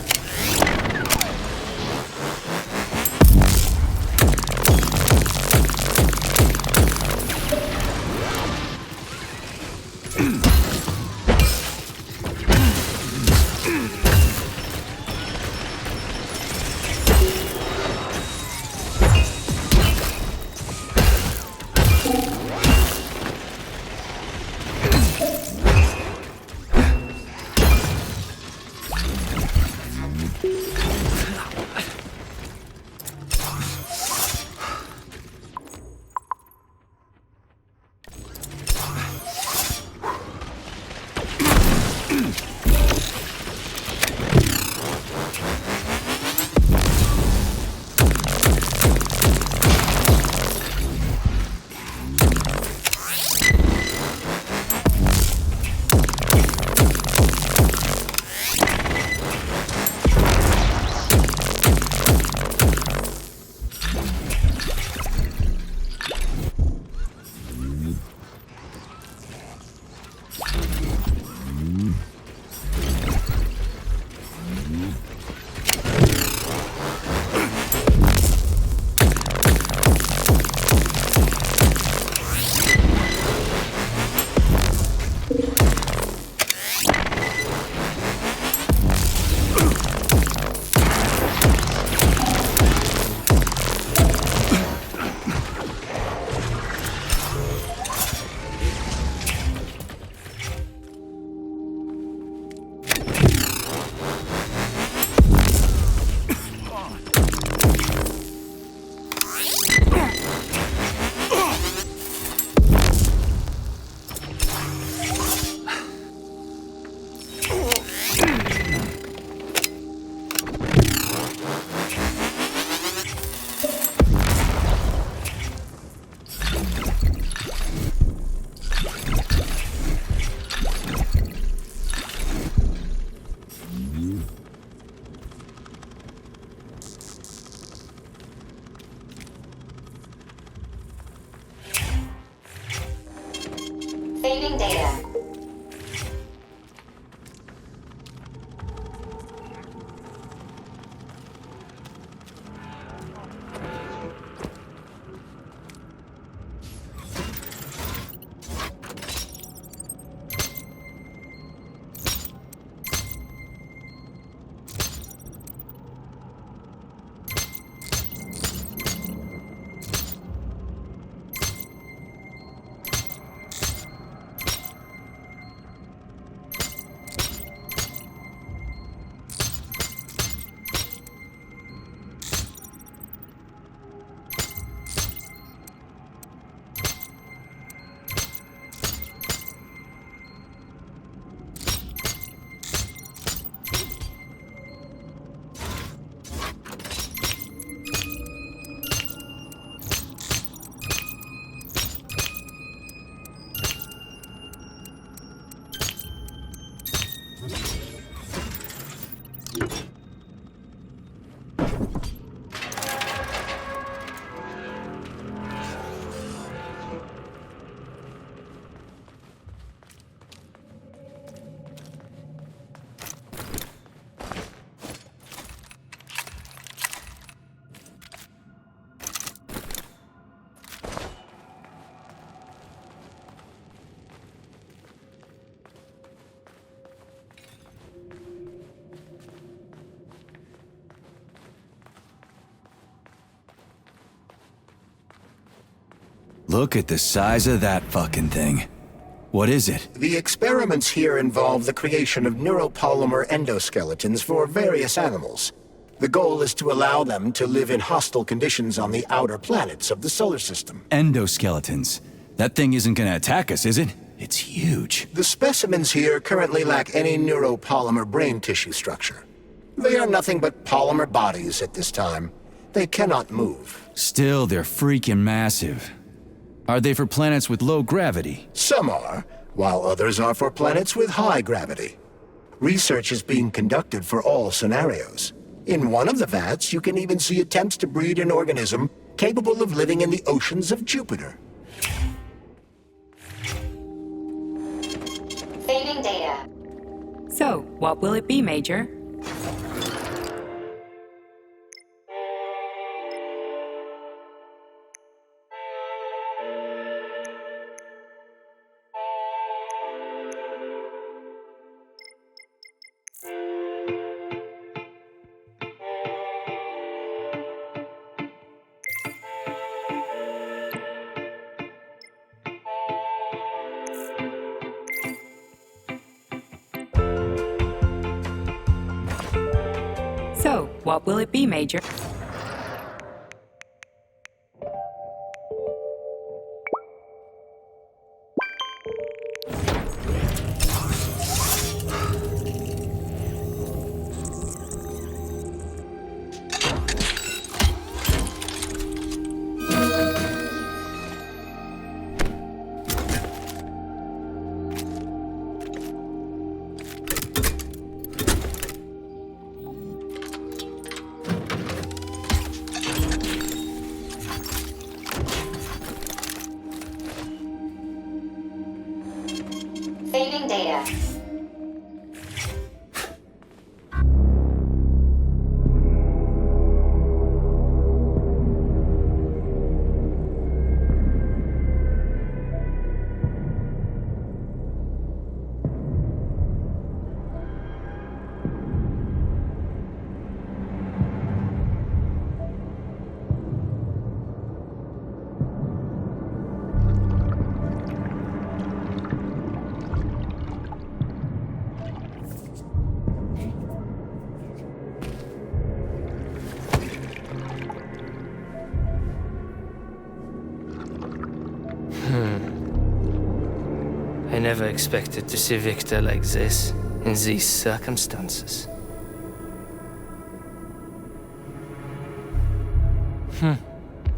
Look at the size of that fucking thing. What is it? The experiments here involve the creation of neuropolymer endoskeletons for various animals. The goal is to allow them to live in hostile conditions on the outer planets of the solar system. Endoskeletons. That thing isn't gonna attack us, is it? It's huge. The specimens here currently lack any neuropolymer brain tissue structure. They are nothing but polymer bodies at this time. They cannot move. Still, they're freaking massive. Are they for planets with low gravity? Some are, while others are for planets with high gravity. Research is being conducted for all scenarios. In one of the vats, you can even see attempts to breed an organism capable of living in the oceans of Jupiter. Saving data. So, what will it be, Major? So, what will it be, Major? Saving data. I never expected to see Victor like this, in these circumstances.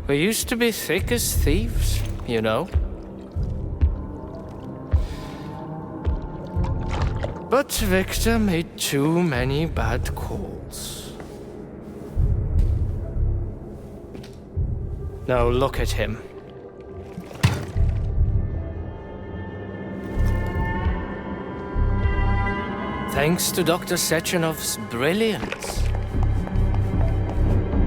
We used to be thick as thieves, you know? But Victor made too many bad calls. Now look at him. Thanks to Dr. Sechenov's brilliance,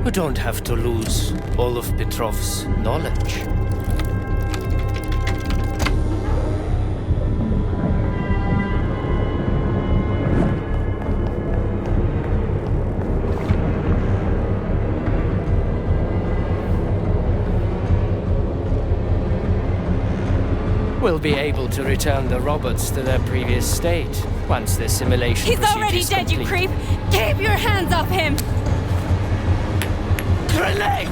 we don't have to lose all of Petrov's knowledge. We'll be able to return the robots to their previous state once the simulation He's procedure already is dead, you complete. creep! Keep your hands off him! Grenade!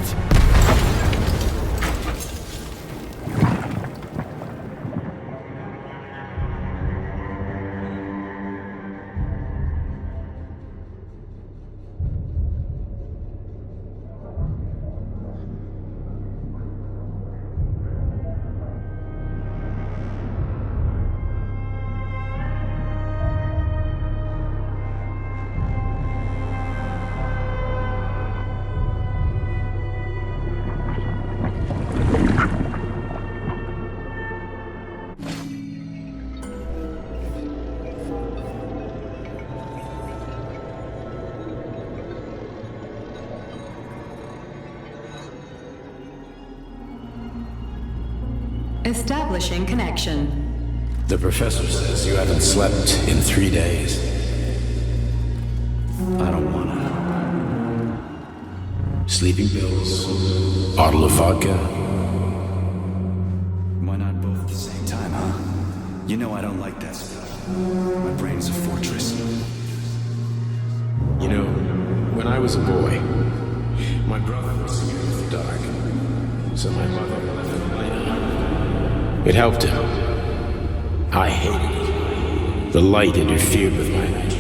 Establishing connection. The professor says you haven't slept in 3 days. I don't wanna. Sleeping pills, bottle of vodka. You know I don't like that stuff. My brain's a fortress. You know, when I was a boy, my brother was scared of the dark, so my mother left the light on. It helped him. I hated it. The light interfered with my imagination.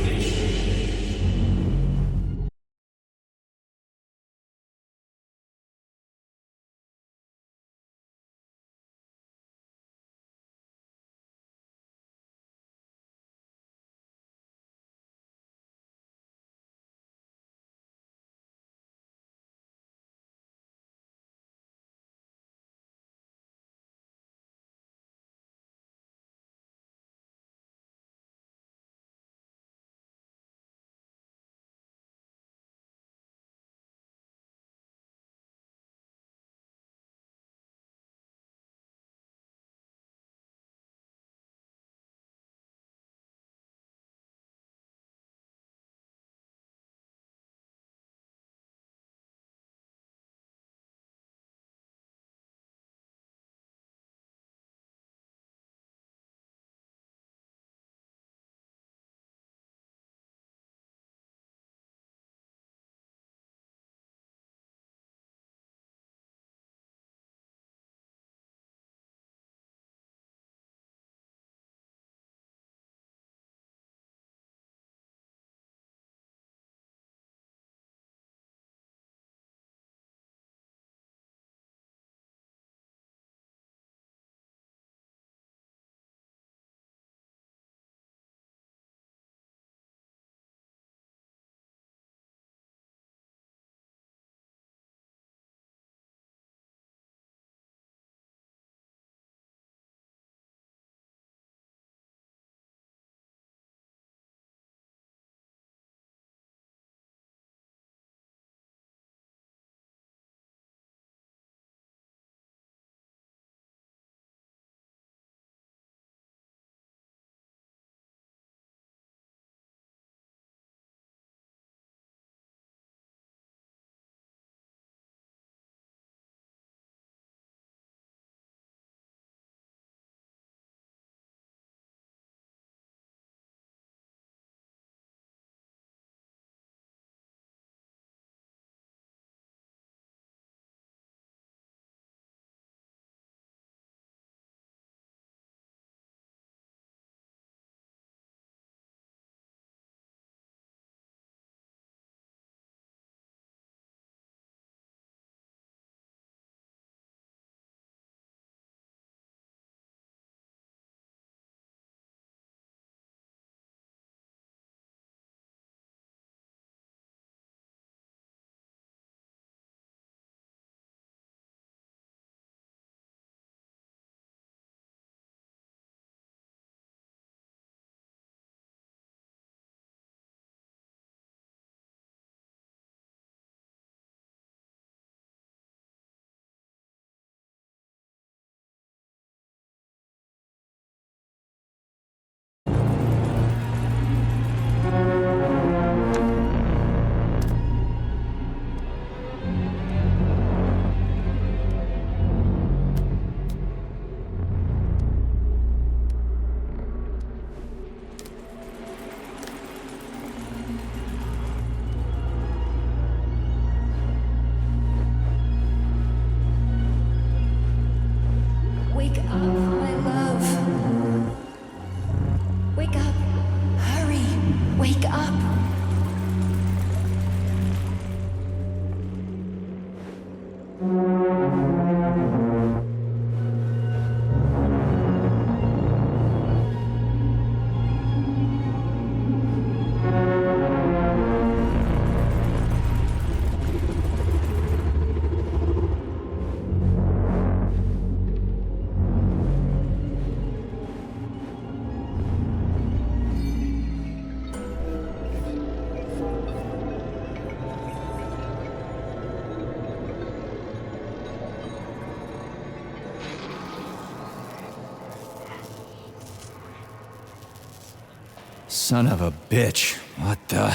Son of a bitch. What the...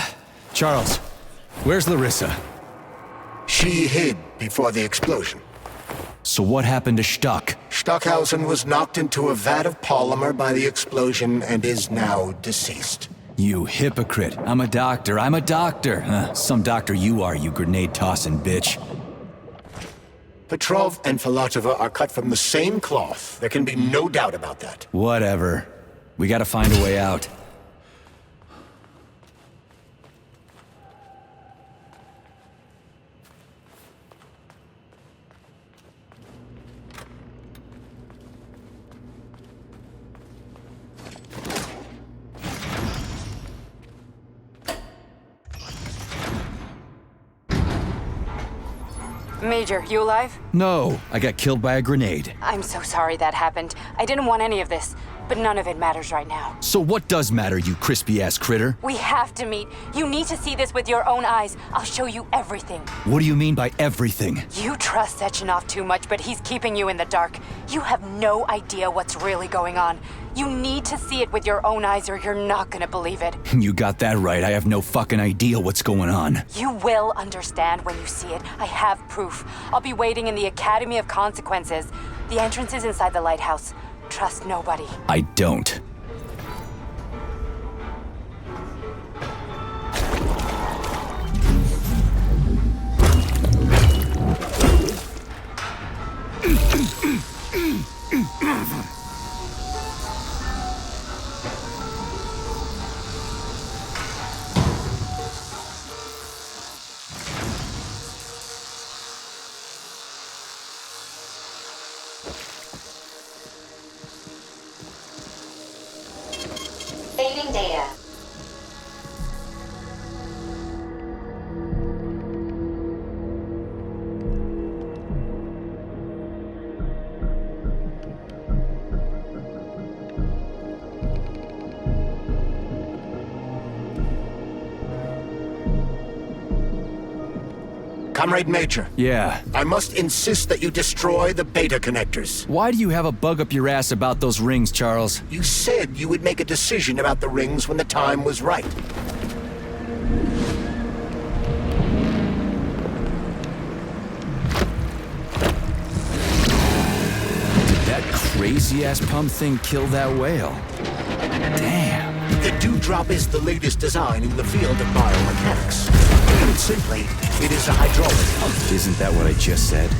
Charles, where's Larissa? She hid before the explosion. So what happened to Stuck? Stockhausen was knocked into a vat of polymer by the explosion and is now deceased. You hypocrite. I'm a doctor. I'm a doctor. Some doctor you are, you grenade-tossing bitch. Petrov and Filatova are cut from the same cloth. There can be no doubt about that. Whatever. We gotta find a way out. Major, you alive? No, I got killed by a grenade. I'm so sorry that happened. I didn't want any of this, but none of it matters right now. So what does matter, you crispy-ass critter? We have to meet. You need to see this with your own eyes. I'll show you everything. What do you mean by everything? You trust Sechenov too much, but he's keeping you in the dark. You have no idea what's really going on. You need to see it with your own eyes or you're not gonna believe it. You got that right. I have no fucking idea what's going on. You will understand when you see it. I have proof. I'll be waiting in the Academy of Consequences. The entrance is inside the lighthouse. Trust nobody. I don't. Saving data. Comrade Major. Yeah? I must insist that you destroy the beta connectors. Why do you have a bug up your ass about those rings, Charles? You said you would make a decision about the rings when the time was right. Did that crazy-ass pump thing kill that whale? Damn. The Dewdrop is the latest design in the field of biomechanics. Put simply, it is a hydraulic pump. Isn't that what I just said?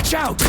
Watch out!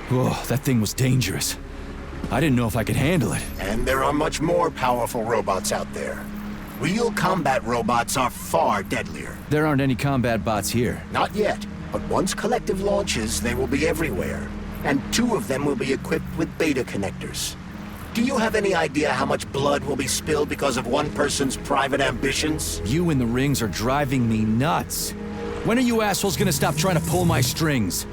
Whoa, that thing was dangerous. I didn't know if I could handle it. And there are much more powerful robots out there. Real combat robots are far deadlier. There aren't any combat bots here. Not yet, but once Collective launches, they will be everywhere. And 2 of them will be equipped with beta connectors. Do you have any idea how much blood will be spilled because of one person's private ambitions? You in the rings are driving me nuts. When are you assholes gonna stop trying to pull my strings?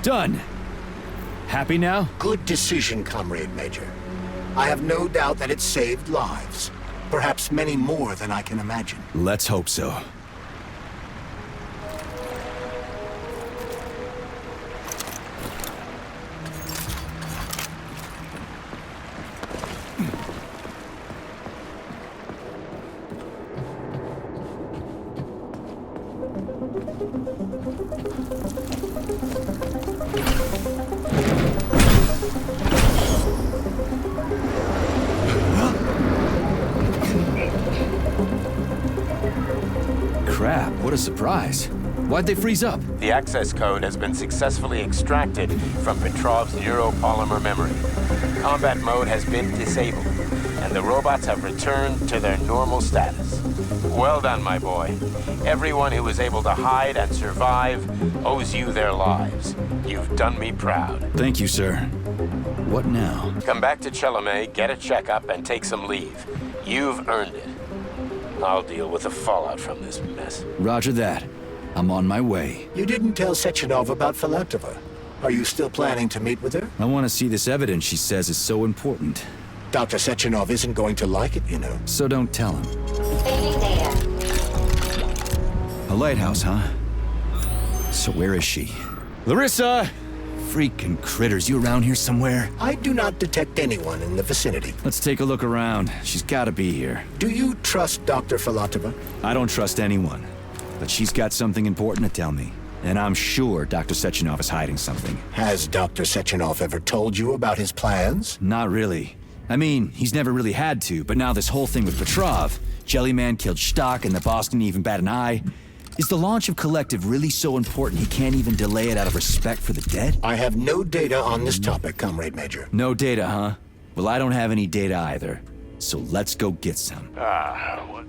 Done. Happy now? Good decision, Comrade Major. I have no doubt that it saved lives. Perhaps many more than I can imagine. Let's hope so. Crap, what a surprise. Why'd they freeze up? The access code has been successfully extracted from Petrov's neuropolymer memory. Combat mode has been disabled, and the robots have returned to their normal status. Well done, my boy. Everyone who was able to hide and survive owes you their lives. You've done me proud. Thank you, sir. What now? Come back to Chelome, get a checkup, and take some leave. You've earned it. I'll deal with the fallout from this mess. Roger that. I'm on my way. You didn't tell Sechenov about Filatova. Are you still planning to meet with her? I want to see this evidence she says is so important. Dr. Sechenov isn't going to like it, you know. So don't tell him. Fading data. A lighthouse, huh? So where is she? Larissa! Freaking critters, you around here somewhere? I do not detect anyone in the vicinity. Let's take a look around. She's gotta be here. Do you trust Dr. Filatova? I don't trust anyone. But she's got something important to tell me. And I'm sure Dr. Sechenov is hiding something. Has Dr. Sechenov ever told you about his plans? Not really. I mean, he's never really had to, but now this whole thing with Petrov, Jellyman killed Stock and the boss didn't even bat an eye. Is the launch of Collective really so important he can't even delay it out of respect for the dead? I have no data on this topic, Comrade Major. No data, huh? Well, I don't have any data either. So let's go get some. What?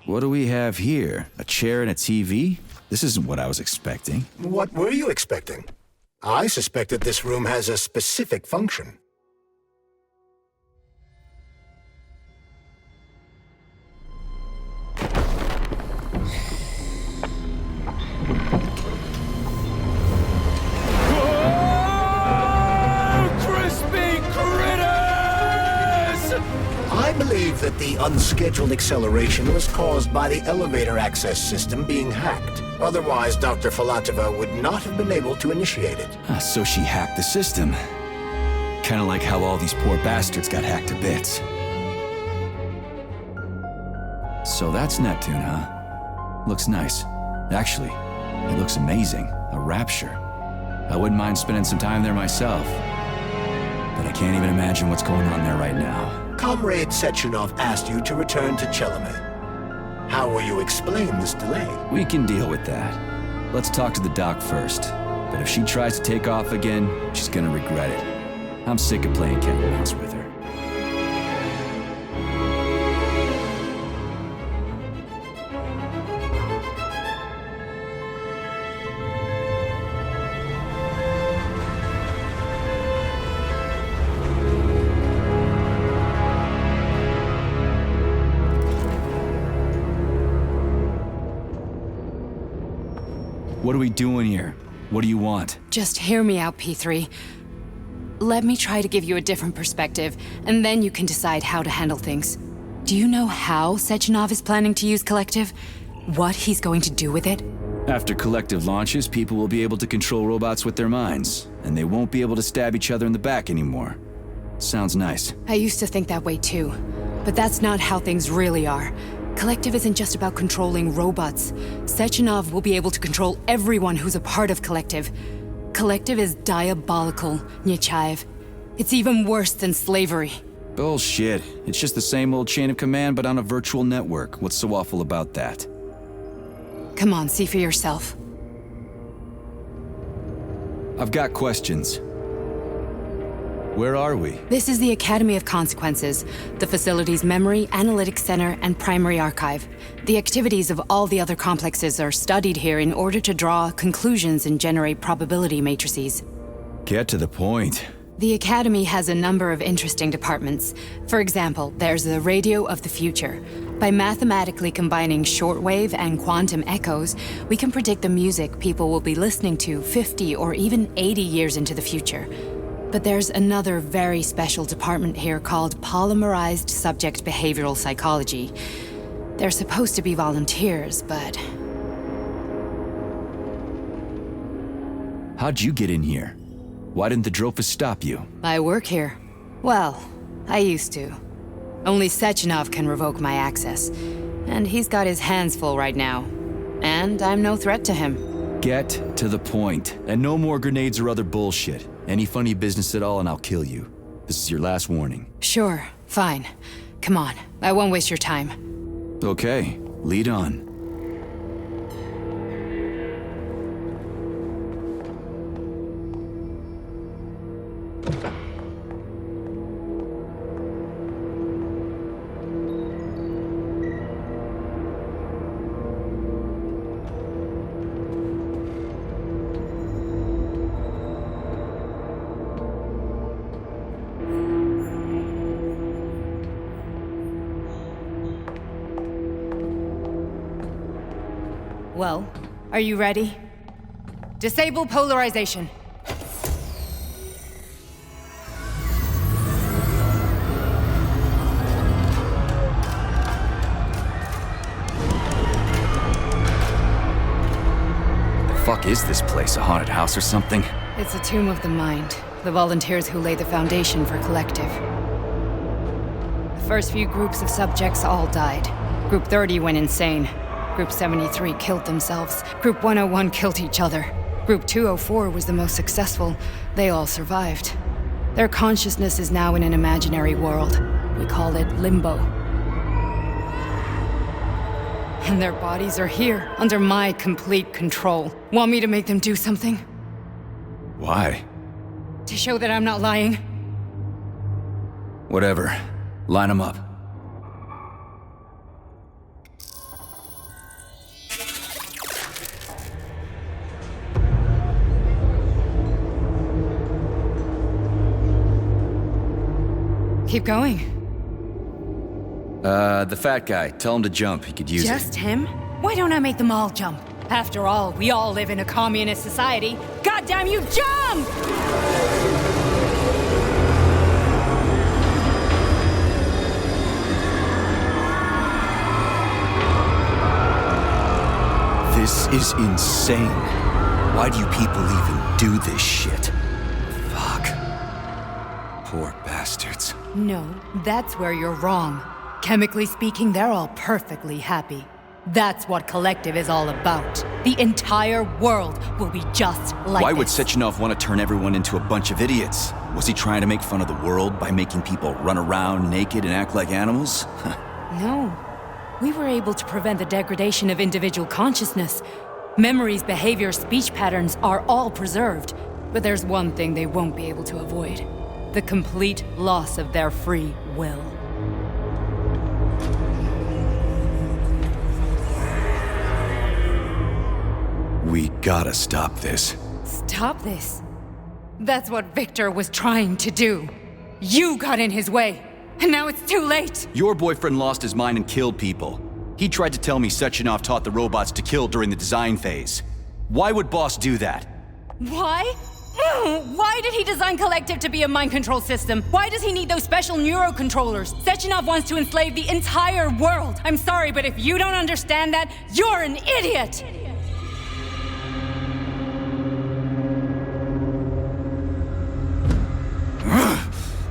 What do we have here? A chair and a TV? This isn't what I was expecting. What were you expecting? I suspected this room has a specific function. unscheduled acceleration was caused by the elevator access system being hacked. Otherwise, Dr. Filatova would not have been able to initiate it. So she hacked the system. Kinda like how all these poor bastards got hacked to bits. So that's Neptune, huh? Looks nice. Actually, it looks amazing. A rapture. I wouldn't mind spending some time there myself. But I can't even imagine what's going on there right now. Comrade Sechenov asked you to return to Chelomey. How will you explain this delay? We can deal with that. Let's talk to the doc first. But if she tries to take off again, she's gonna regret it. I'm sick of playing cat and mouse with her. What are we doing here? What do you want? Just hear me out, P3. Let me try to give you a different perspective, and then you can decide how to handle things. Do you know how Sechenov is planning to use Collective? What he's going to do with it? After Collective launches, people will be able to control robots with their minds, and they won't be able to stab each other in the back anymore. Sounds nice. I used to think that way too, but that's not how things really are. Collective isn't just about controlling robots. Sechenov will be able to control everyone who's a part of Collective. Collective is diabolical, Nechayev. It's even worse than slavery. Bullshit. It's just the same old chain of command, but on a virtual network. What's so awful about that? Come on, see for yourself. I've got questions. Where are we? This is the Academy of Consequences, the facility's memory, analytics center, and primary archive. The activities of all the other complexes are studied here in order to draw conclusions and generate probability matrices. Get to the point. The Academy has a number of interesting departments. For example, there's the Radio of the Future. By mathematically combining shortwave and quantum echoes, we can predict the music people will be listening to 50 or even 80 years into the future. But there's another very special department here called Polymerized Subject Behavioral Psychology. They're supposed to be volunteers, but... How'd you get in here? Why didn't the Drofus stop you? I work here. Well, I used to. Only Sechenov can revoke my access. And he's got his hands full right now. And I'm no threat to him. Get to the point. And no more grenades or other bullshit. Any funny business at all and I'll kill you. This is your last warning. Sure, fine. Come on, I won't waste your time. Okay, lead on. Well, are you ready? Disable polarization. The fuck is this place? A haunted house or something? It's a tomb of the mind. The volunteers who laid the foundation for Collective. The first few groups of subjects all died. Group 30 went insane. Group 73 killed themselves. Group 101 killed each other. Group 204 was the most successful. They all survived. Their consciousness is now in an imaginary world. We call it Limbo. And their bodies are here, under my complete control. Want me to make them do something? Why? To show that I'm not lying? Whatever. Line them up. Keep going. The fat guy. Tell him to jump. He could use it. Just him? Why don't I make them all jump? After all, we all live in a communist society. Goddamn you, jump! This is insane. Why do you people even do this shit? Fuck. Poor bastards. No, that's where you're wrong. Chemically speaking, they're all perfectly happy. That's what Collective is all about. The entire world will be just like Why would this. Sechenov want to turn everyone into a bunch of idiots? Was he trying to make fun of the world by making people run around naked and act like animals? No. We were able to prevent the degradation of individual consciousness. Memories, behavior, speech patterns are all preserved. But there's one thing they won't be able to avoid. The complete loss of their free will. We gotta stop this. Stop this. That's what Victor was trying to do. You got in his way, and now it's too late. Your boyfriend lost his mind and killed people. He tried to tell me Sechenov taught the robots to kill during the design phase. Why would Boss do that? Why? Why did he design Collective to be a mind control system? Why does he need those special neurocontrollers? Sechenov wants to enslave the entire world. I'm sorry, but if you don't understand that, you're an idiot!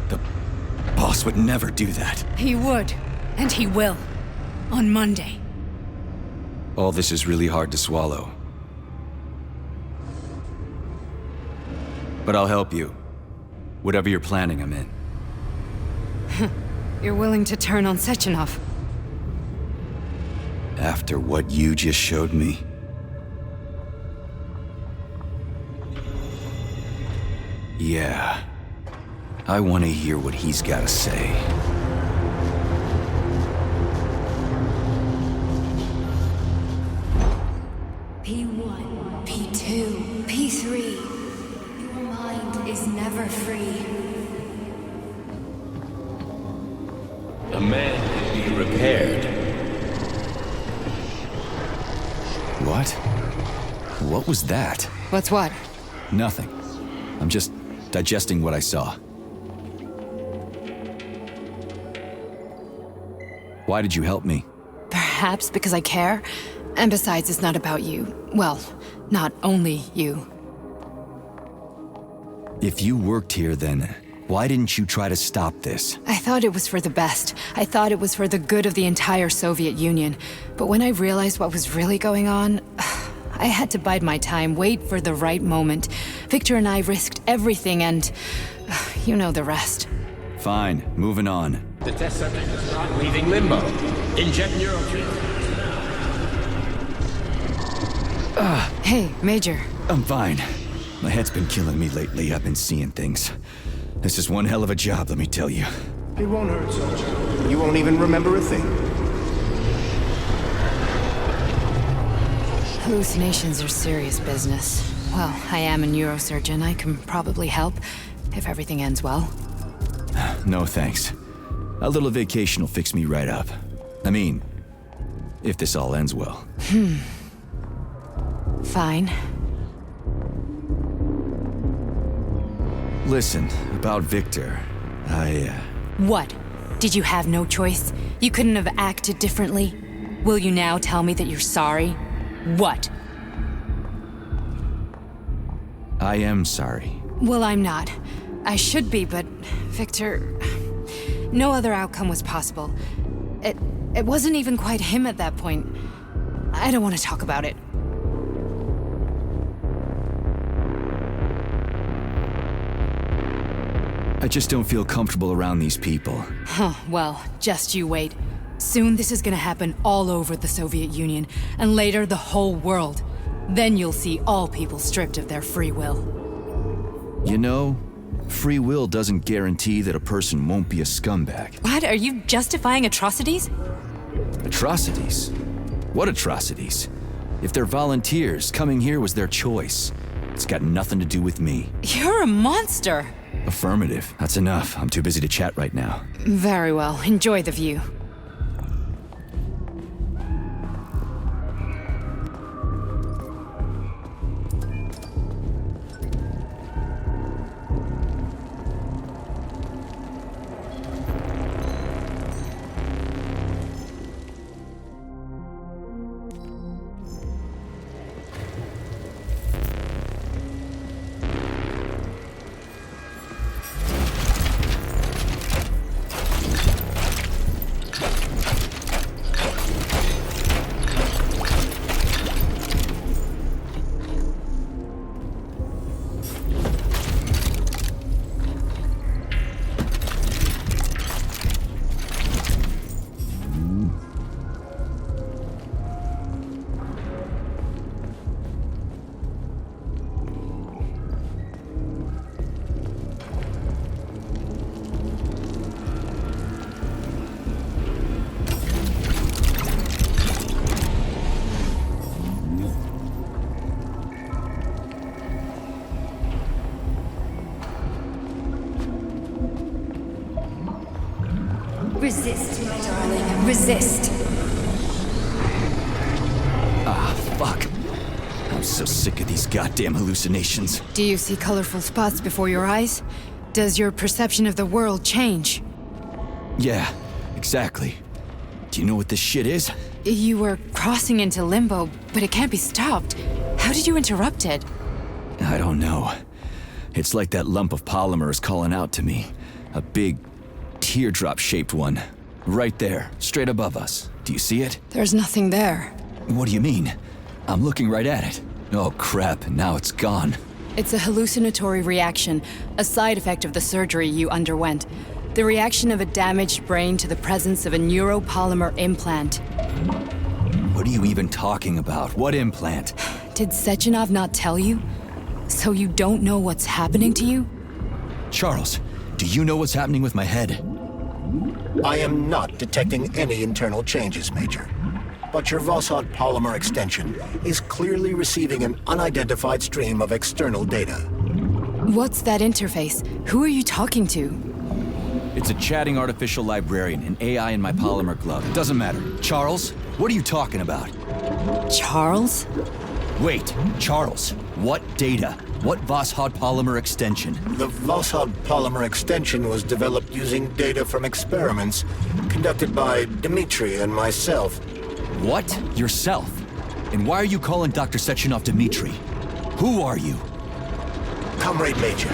The Boss would never do that. He would, and he will. On Monday. All this is really hard to swallow. But I'll help you. Whatever you're planning, I'm in. You're willing to turn on Sechenov? After what you just showed me? Yeah. I want to hear what he's got to say. P1, P2, P3. Your mind is never free. A man can be repaired. What? What was that? What's what? Nothing. I'm just digesting what I saw. Why did you help me? Perhaps because I care. And besides, it's not about you. Well, not only you. If you worked here, then why didn't you try to stop this? I thought it was for the best. I thought it was for the good of the entire Soviet Union. But when I realized what was really going on, I had to bide my time, wait for the right moment. Victor and I risked everything and you know the rest. Fine, moving on. The test subject is not leaving limbo. Inject neurotreatment. Hey, Major. I'm fine. My head's been killing me lately. I've been seeing things. This is one hell of a job, let me tell you. It won't hurt, soldier. You won't even remember a thing. Hallucinations are serious business. Well, I am a neurosurgeon. I can probably help, if everything ends well. No thanks. A little vacation will fix me right up. I mean, if this all ends well. Fine. Listen, about Victor, What? Did you have no choice? You couldn't have acted differently? Will you now tell me that you're sorry? What? I am sorry. Well, I'm not. I should be, but Victor... No other outcome was possible. It wasn't even quite him at that point. I don't want to talk about it. I just don't feel comfortable around these people. Huh, well, just you wait. Soon this is gonna happen all over the Soviet Union, and later the whole world. Then you'll see all people stripped of their free will. You know, free will doesn't guarantee that a person won't be a scumbag. What? Are you justifying atrocities? Atrocities? What atrocities? If they're volunteers, coming here was their choice. It's got nothing to do with me. You're a monster! Affirmative. That's enough. I'm too busy to chat right now. Very well. Enjoy the view. Resist. Ah, fuck. I'm so sick of these goddamn hallucinations. Do you see colorful spots before your eyes? Does your perception of the world change? Yeah, exactly. Do you know what this shit is? You were crossing into limbo, but it can't be stopped. How did you interrupt it? I don't know. It's like that lump of polymer is calling out to me. A big, teardrop-shaped one. Right there, straight above us. Do you see it? There's nothing there. What do you mean? I'm looking right at it. Oh crap, now it's gone. It's a hallucinatory reaction, a side effect of the surgery you underwent. The reaction of a damaged brain to the presence of a neuropolymer implant. What are you even talking about? What implant? Did Sechenov not tell you? So you don't know what's happening to you? Charles, do you know what's happening with my head? I am not detecting any internal changes, Major. But your Vossard polymer extension is clearly receiving an unidentified stream of external data. What's that interface? Who are you talking to? It's a chatting artificial librarian, an AI in my polymer glove. It doesn't matter. Charles, what are you talking about? Charles? Wait, Charles, what data? What Vossard polymer extension? The Vossard polymer extension was developed using data from experiments conducted by Dmitri and myself. What? Yourself? And why are you calling Dr. Sechenov Dmitri? Who are you? Comrade Major,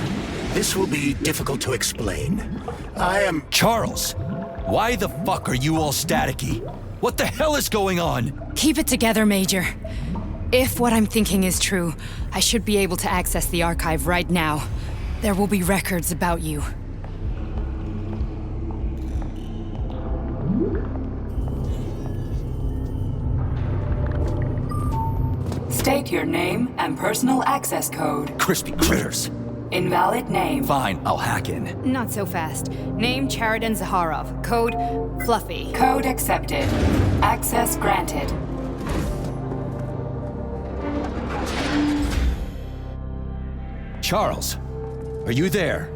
this will be difficult to explain. I am... Charles! Why the fuck are you all staticky? What the hell is going on? Keep it together, Major. If what I'm thinking is true, I should be able to access the archive right now. There will be records about you. State your name and personal access code. Crispy critters. Invalid name. Fine, I'll hack in. Not so fast. Name Chariton Zaharov. Code Fluffy. Code accepted. Access granted. Charles, are you there?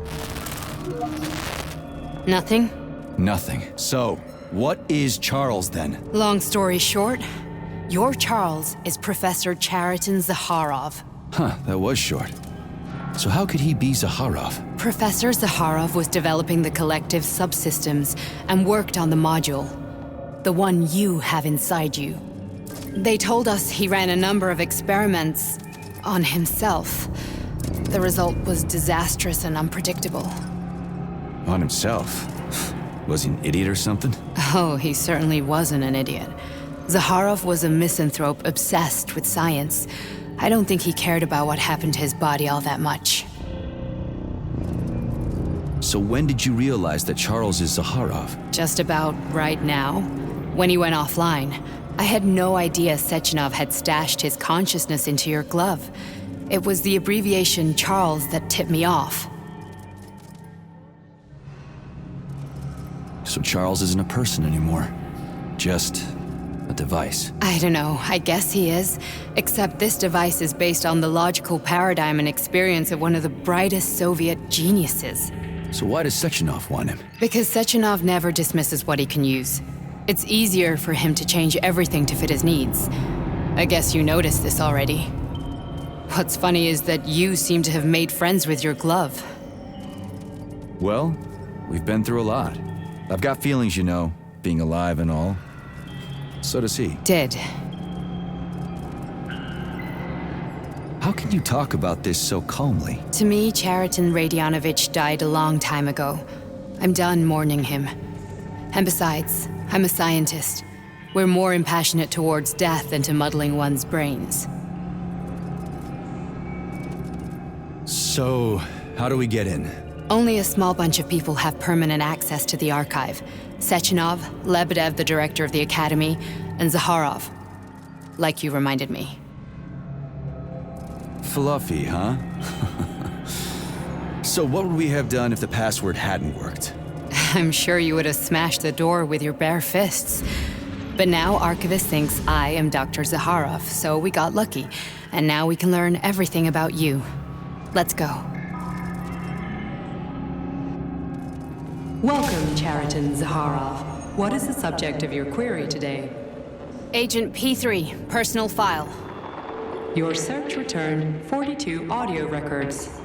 Nothing? Nothing. So, what is Charles then? Long story short, your Charles is Professor Chariton Zaharov. Huh, that was short. So how could he be Zaharov? Professor Zaharov was developing the collective subsystems and worked on the module. The one you have inside you. They told us he ran a number of experiments on himself. The result was disastrous and unpredictable. On himself? Was he an idiot or something? Oh, he certainly wasn't an idiot. Zaharov was a misanthrope obsessed with science. I don't think he cared about what happened to his body all that much. So when did you realize that Charles is Zaharov? Just about right now, when he went offline. I had no idea Sechenov had stashed his consciousness into your glove. It was the abbreviation Charles that tipped me off. So Charles isn't a person anymore. Just a device. I don't know, I guess he is. Except this device is based on the logical paradigm and experience of one of the brightest Soviet geniuses. So why does Sechenov want him? Because Sechenov never dismisses what he can use. It's easier for him to change everything to fit his needs. I guess you noticed this already. What's funny is that you seem to have made friends with your glove. Well, we've been through a lot. I've got feelings, you know, being alive and all. So does he. Did. How can you talk about this so calmly? To me, Chariton Radionovich died a long time ago. I'm done mourning him. And besides, I'm a scientist. We're more impassionate towards death than to muddling one's brains. So, how do we get in? Only a small bunch of people have permanent access to the archive. Sechenov, Lebedev, the director of the Academy, and Zaharov. Like you reminded me. Fluffy, huh? So what would we have done if the password hadn't worked? I'm sure you would have smashed the door with your bare fists. But now Archivist thinks I am Dr. Zaharov, so we got lucky. And now we can learn everything about you. Let's go. Welcome, Chariton Zaharov. What is the subject of your query today? Agent P3, personal file. Your search returned 42 audio records.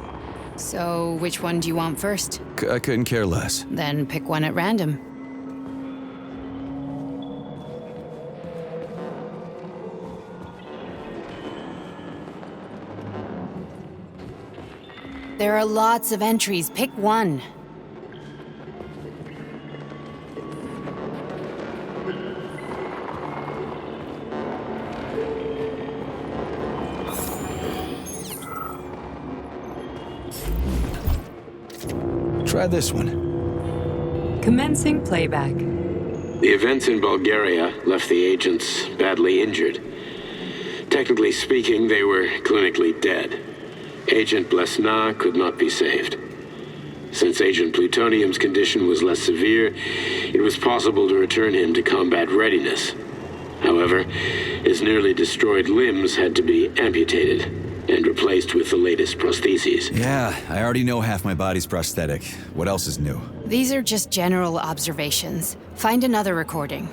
So, which one do you want first? I couldn't care less. Then pick one at random. There are lots of entries. Pick one. Try this one. Commencing playback. The events in Bulgaria left the agents badly injured. Technically speaking, they were clinically dead. Agent Blesna could not be saved. Since Agent Plutonium's condition was less severe, it was possible to return him to combat readiness. However, his nearly destroyed limbs had to be amputated and replaced with the latest prostheses. Yeah, I already know half my body's prosthetic. What else is new? These are just general observations. Find another recording.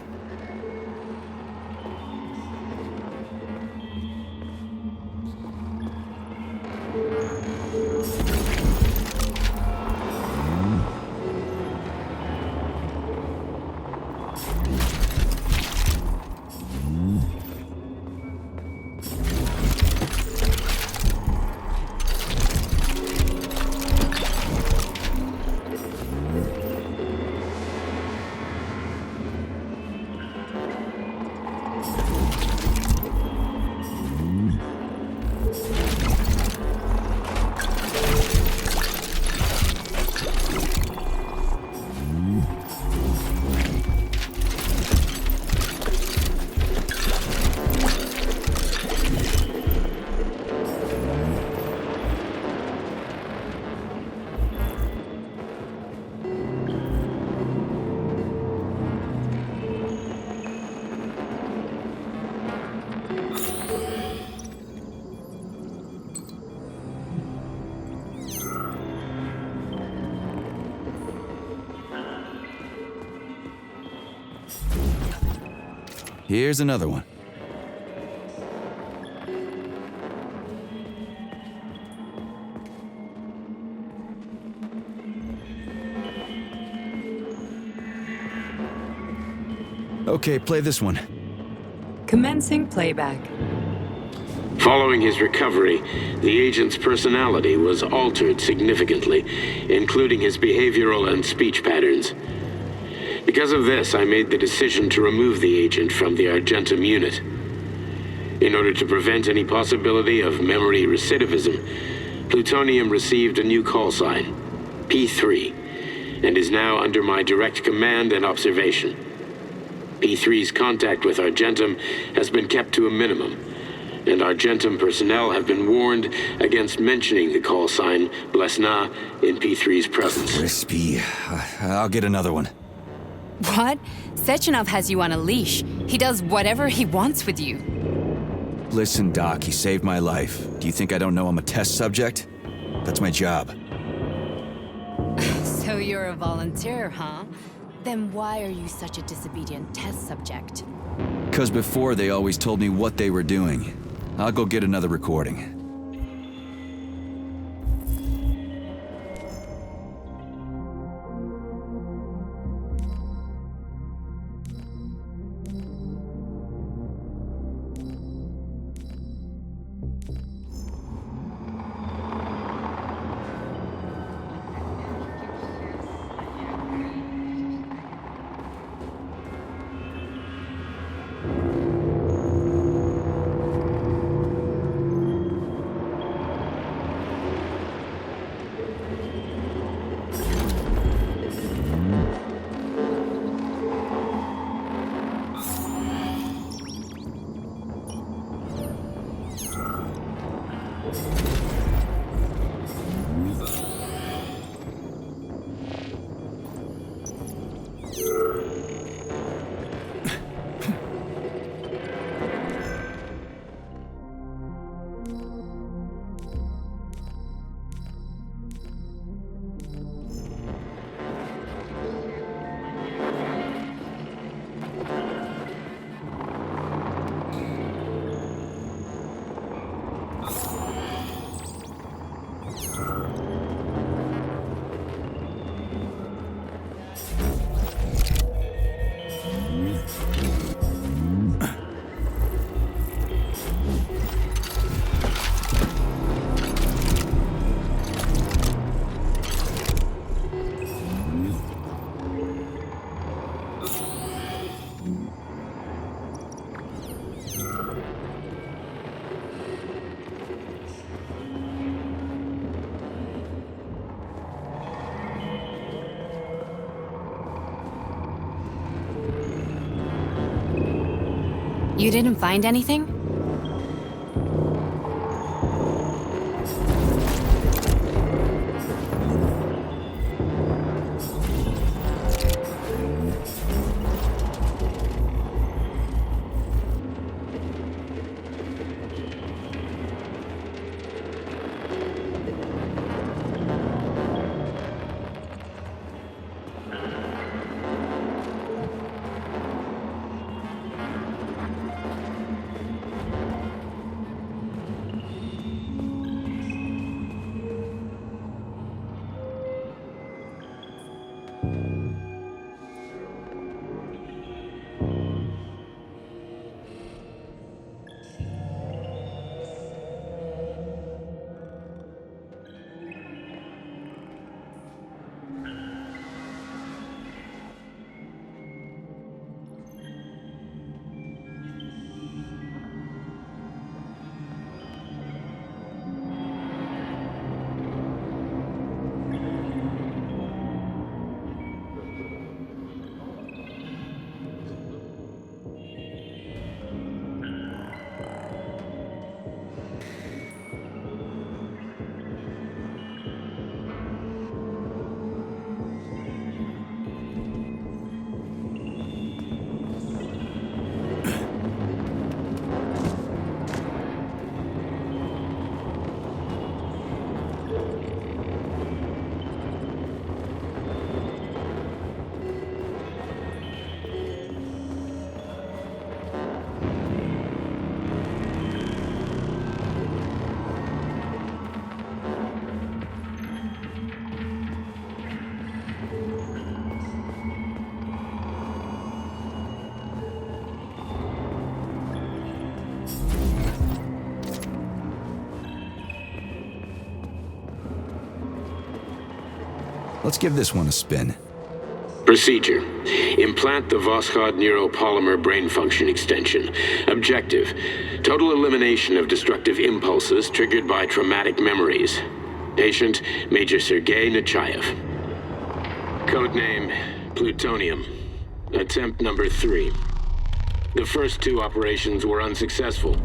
Here's another one. Okay, play this one. Commencing playback. Following his recovery, the agent's personality was altered significantly, including his behavioral and speech patterns. Because of this, I made the decision to remove the agent from the Argentum unit. In order to prevent any possibility of memory recidivism, Plutonium received a new call sign, P3, and is now under my direct command and observation. P3's contact with Argentum has been kept to a minimum, and Argentum personnel have been warned against mentioning the call sign Blesna in P3's presence. Crispy. I'll get another one. What? Sechenov has you on a leash. He does whatever he wants with you. Listen, Doc, he saved my life. Do you think I don't know I'm a test subject? That's my job. So you're a volunteer, huh? Then why are you such a disobedient test subject? 'Cause before they always told me what they were doing. I'll go get another recording. You didn't find anything? Let's give this one a spin. Procedure. Implant the Voskhod neuropolymer brain function extension. Objective. Total elimination of destructive impulses triggered by traumatic memories. Patient, Major Sergei Nechayev. Codename, Plutonium. Attempt number 3. The first 2 operations were unsuccessful.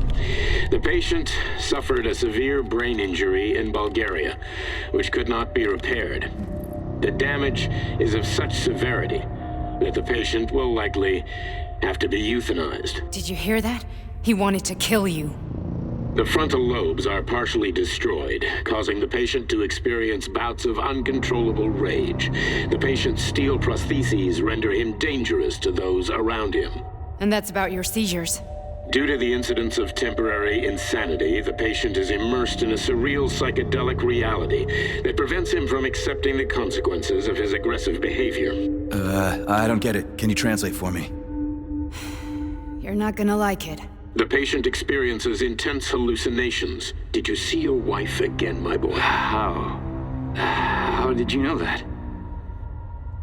The patient suffered a severe brain injury in Bulgaria, which could not be repaired. The damage is of such severity that the patient will likely have to be euthanized. Did you hear that? He wanted to kill you. The frontal lobes are partially destroyed, causing the patient to experience bouts of uncontrollable rage. The patient's steel prostheses render him dangerous to those around him. And that's about your seizures. Due to the incidence of temporary insanity, the patient is immersed in a surreal psychedelic reality that prevents him from accepting the consequences of his aggressive behavior. I don't get it. Can you translate for me? You're not gonna like it. The patient experiences intense hallucinations. Did you see your wife again, my boy? How did you know that?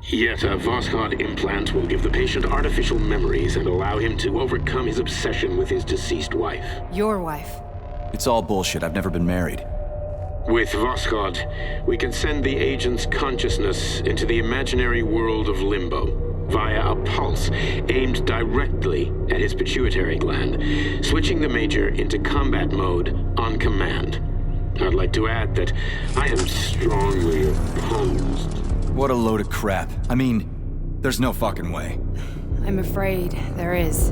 Yet a Voskhod implant will give the patient artificial memories and allow him to overcome his obsession with his deceased wife. Your wife. It's all bullshit. I've never been married. With Voskhod, we can send the agent's consciousness into the imaginary world of limbo via a pulse aimed directly at his pituitary gland, switching the Major into combat mode on command. I'd like to add that I am strongly opposed. What a load of crap. I mean, there's no fucking way. I'm afraid there is.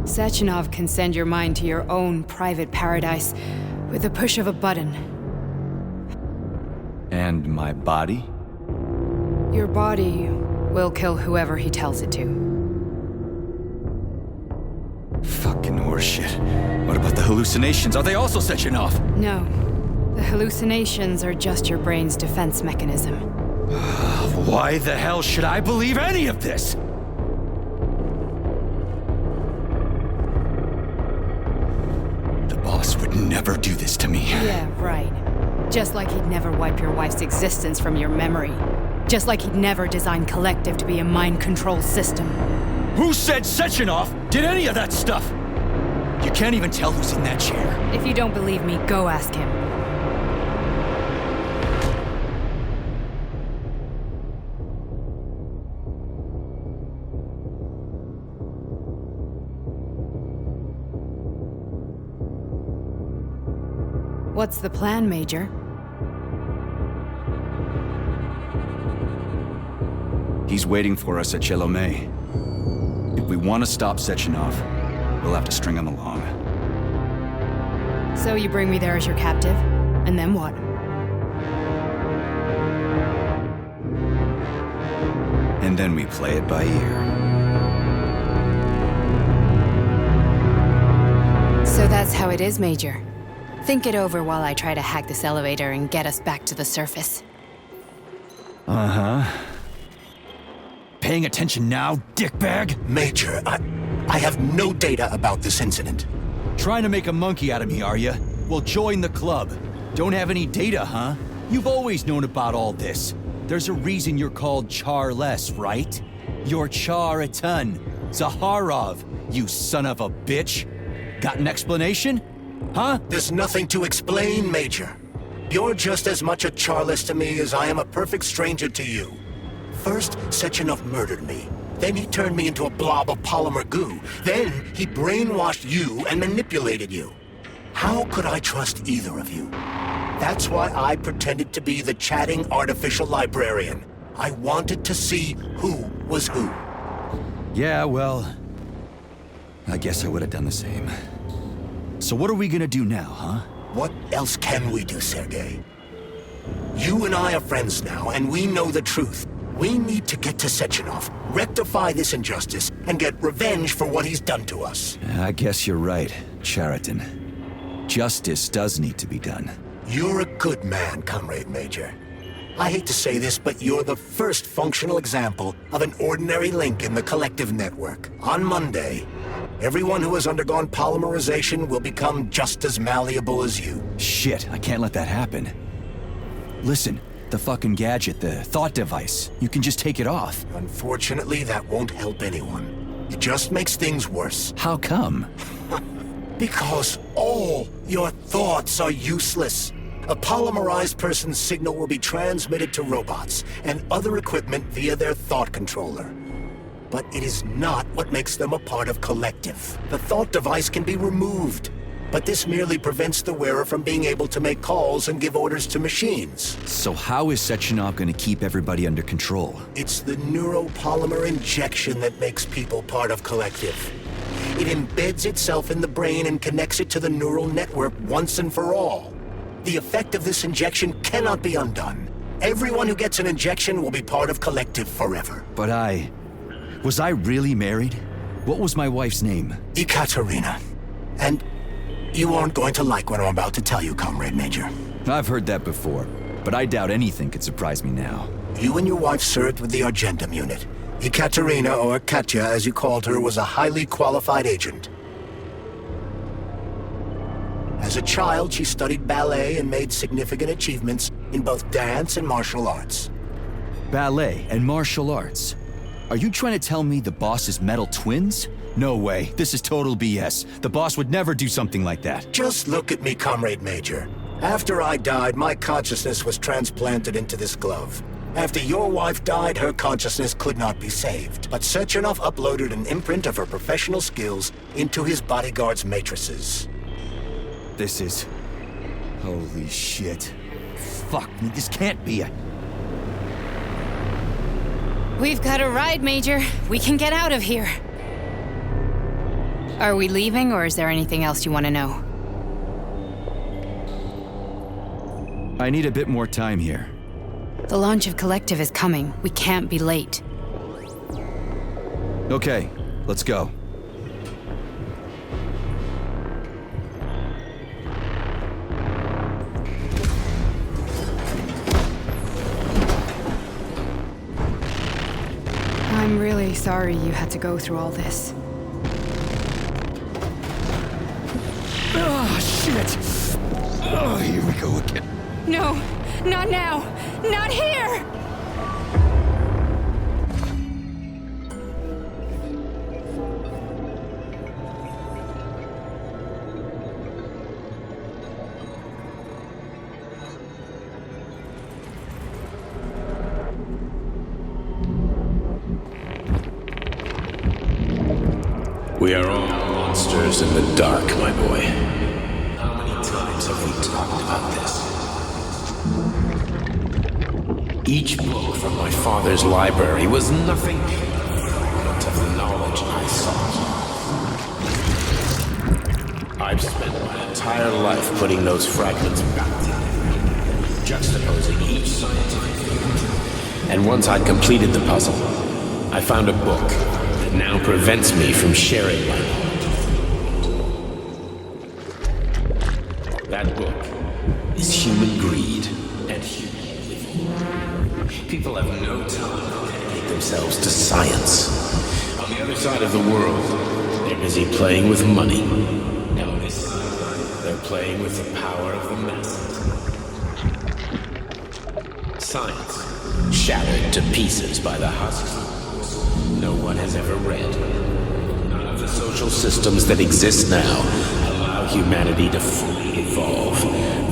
Sechenov can send your mind to your own private paradise with the push of a button. And my body? Your body will kill whoever he tells it to. Fucking horseshit. What about the hallucinations? Are they also Sechenov? No. The hallucinations are just your brain's defense mechanism. Why the hell should I believe any of this? The boss would never do this to me. Yeah, right. Just like he'd never wipe your wife's existence from your memory. Just like he'd never design Collective to be a mind control system. Who said Sechenov did any of that stuff? You can't even tell who's in that chair. If you don't believe me, go ask him. What's the plan, Major? He's waiting for us at Chelomey. If we want to stop Sechenov, we'll have to string him along. So you bring me there as your captive, and then what? And then we play it by ear. So that's how it is, Major. Think it over while I try to hack this elevator and get us back to the surface. Uh-huh. Paying attention now, dickbag? Major, I have no data about this incident. Trying to make a monkey out of me, are you? Well, join the club. Don't have any data, huh? You've always known about all this. There's a reason you're called Charless, right? You're Char-a-ton. Zaharov, you son of a bitch. Got an explanation? Huh? There's nothing to explain, Major. You're just as much a Charless to me as I am a perfect stranger to you. First, Sechenov murdered me. Then he turned me into a blob of polymer goo. Then he brainwashed you and manipulated you. How could I trust either of you? That's why I pretended to be the chatting artificial librarian. I wanted to see who was who. Yeah, well, I guess I would have done the same. So what are we gonna do now, huh? What else can we do, Sergei? You and I are friends now, and we know the truth. We need to get to Sechenov, rectify this injustice, and get revenge for what he's done to us. I guess you're right, Chariton. Justice does need to be done. You're a good man, Comrade Major. I hate to say this, but you're the first functional example of an ordinary link in the collective network. On Monday, everyone who has undergone polymerization will become just as malleable as you. Shit, I can't let that happen. Listen, the fucking gadget, the thought device, you can just take it off. Unfortunately, that won't help anyone. It just makes things worse. How come? Because all your thoughts are useless. A polymerized person's signal will be transmitted to robots and other equipment via their thought controller. But it is not what makes them a part of collective. The thought device can be removed, but this merely prevents the wearer from being able to make calls and give orders to machines. So how is Sechenov gonna keep everybody under control? It's the neuropolymer injection that makes people part of collective. It embeds itself in the brain and connects it to the neural network once and for all. The effect of this injection cannot be undone. Everyone who gets an injection will be part of collective forever. But was I really married? What was my wife's name? Ekaterina. And you aren't going to like what I'm about to tell you, Comrade Major. I've heard that before, but I doubt anything could surprise me now. You and your wife served with the Argentum unit. Ekaterina, or Katya as you called her, was a highly qualified agent. As a child, she studied ballet and made significant achievements in both dance and martial arts. Ballet and martial arts? Are you trying to tell me the boss is metal twins? No way, this is total BS. The boss would never do something like that. Just look at me, Comrade Major. After I died, my consciousness was transplanted into this glove. After your wife died, her consciousness could not be saved. But Sechenov uploaded an imprint of her professional skills into his bodyguard's matrices. This is... holy shit. Fuck me, this can't be a... We've got a ride, Major. We can get out of here. Are we leaving, or is there anything else you want to know? I need a bit more time here. The launch of Collective is coming. We can't be late. Okay, let's go. I'm really sorry you had to go through all this. Oh, shit! Oh, here we go again. No, not now! Not here! We are all monsters in the dark, my boy. How many times have we talked Each book from my father's library was nothing but of the knowledge I sought. I've spent my entire life putting those fragments back together, juxtaposing each scientific theory. And once I'd completed the puzzle, I found a book that now prevents me from sharing my knowledge. That book is Human Greed and Human Living. People have no time to dedicate themselves to science. On the other side of the world, they're busy playing with money. Now on this side, they're playing with the power of the masses. Science, shattered to pieces by the husks no one has ever read. None of the social systems that exist now allow humanity to fully evolve.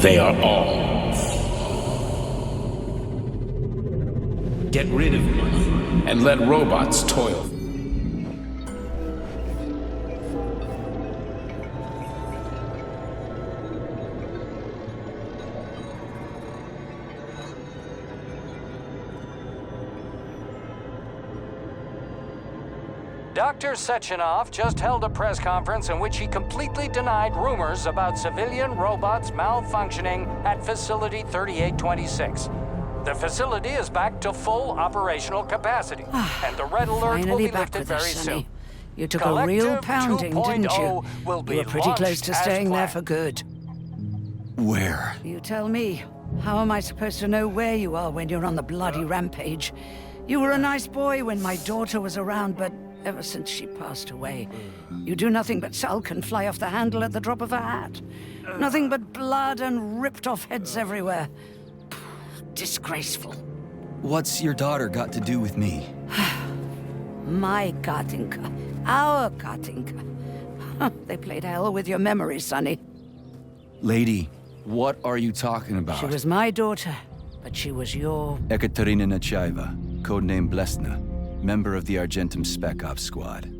They are all flawed. Get rid of money and let robots toil. Dr. Sechenov just held a press conference in which he completely denied rumors about civilian robots malfunctioning at Facility 3826. The facility is back to full operational capacity, and the red alert will be lifted very soon. You took a real pounding, didn't you? Will be You were pretty close to launched as staying there planned. for good. Where? You tell me. How am I supposed to know where you are when you're on the bloody rampage? You were a nice boy when my daughter was around, but ever since she passed away, you do nothing but sulk and fly off the handle at the drop of a hat. Nothing but blood and ripped off heads everywhere. Disgraceful. What's your daughter got to do with me? My Katinka. Our Katinka. They played hell with your memory, Sonny. Lady, what are you talking about? She was my daughter, but she was your... Ekaterina Nechaeva, codename Blesna, member of the Argentum Spec Ops squad.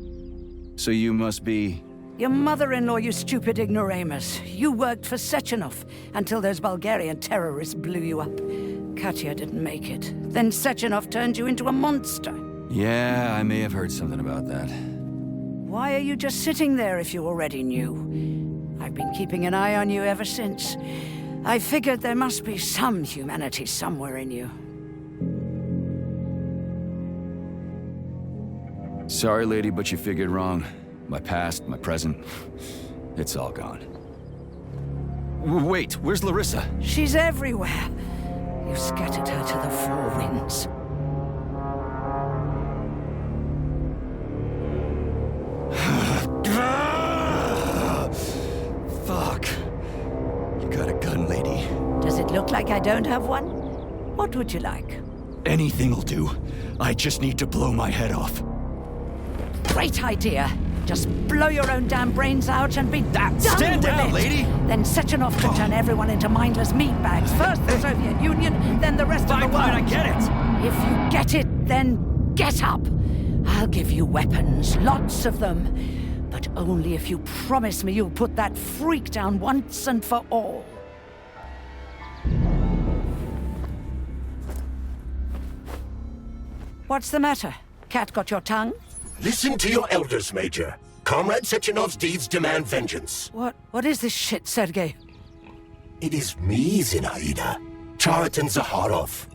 So you must be... Your mother-in-law, you stupid ignoramus. You worked for Sechenov until those Bulgarian terrorists blew you up. Katya didn't make it. Then Sechenov turned you into a monster. Yeah, I may have heard something about that. Why are you just sitting there if you already knew? I've been keeping an eye on you ever since. I figured there must be some humanity somewhere in you. Sorry, lady, but you figured wrong. My past, my present, it's all gone. Wait, where's Larissa? She's everywhere. You scattered her to the four winds. Fuck. You got a gun, lady. Does it look like I don't have one? What would you like? Anything'll do. I just need to blow my head off. Great idea. Just blow your own damn brains out and be done Stand with down, it. lady! Then Sechenov can turn everyone into mindless meatbags. First the Soviet Union, then the rest of the world. Fine, I get it. If you get it, then get up. I'll give you weapons, lots of them. But only if you promise me you'll put that freak down once and for all. What's the matter? Cat got your tongue? Listen to your elders, Major. Comrade Sechenov's deeds demand vengeance. What is this shit, Sergei? It is me, Zinaida. Chariton Zaharov.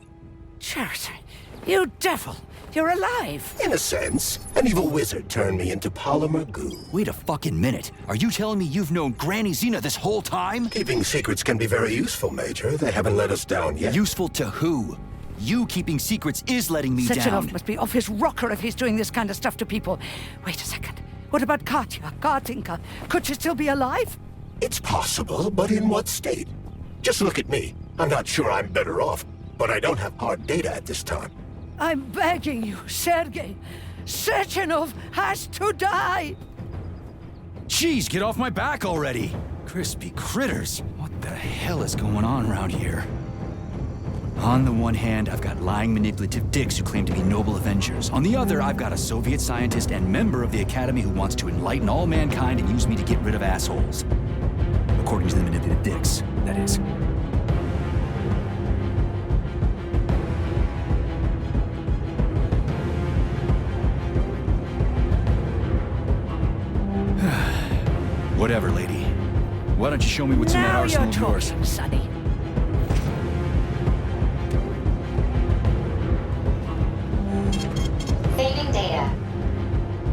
Chariton? You devil! You're alive! In a sense. An evil wizard turned me into polymer goo. Wait a fucking minute. Are you telling me you've known Granny Xena this whole time? Keeping secrets can be very useful, Major. They haven't let us down yet. Useful to who? You keeping secrets is letting me Sechenov down. must be off his rocker if he's doing this kind of stuff to people. Wait a second. What about Katya, Katinka? Could she still be alive? It's possible, but in what state? Just look at me. I'm not sure I'm better off, but I don't have hard data at this time. I'm begging you, Sergei. Sechenov has to die! Jeez, get off my back already! Crispy critters! What the hell is going on around here? On the one hand, I've got lying, manipulative dicks who claim to be noble avengers. On the other, I've got a Soviet scientist and member of the Academy who wants to enlighten all mankind and use me to get rid of assholes. According to the manipulative dicks, that is. Whatever, lady. Why don't you show me what's in that Now arsenal you're of yours? talking, Sonny. Saving data.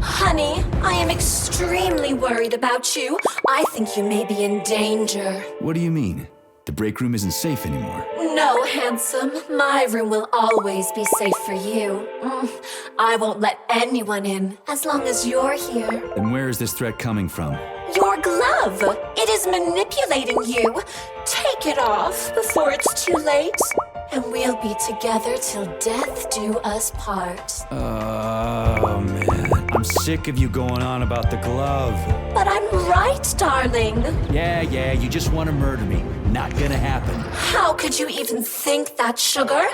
Honey, I am extremely worried about you. I think you may be in danger. What do you mean? The break room isn't safe anymore. No, handsome. My room will always be safe for you. I won't let anyone in as long as you're here. And where is this threat coming from? Your glove! It is manipulating you. Take it off before it's too late. And we'll be together till death do us part. Oh, man. I'm sick of you going on about the glove. But I'm right, darling. Yeah, you just want to murder me. Not gonna happen. How could you even think that, sugar?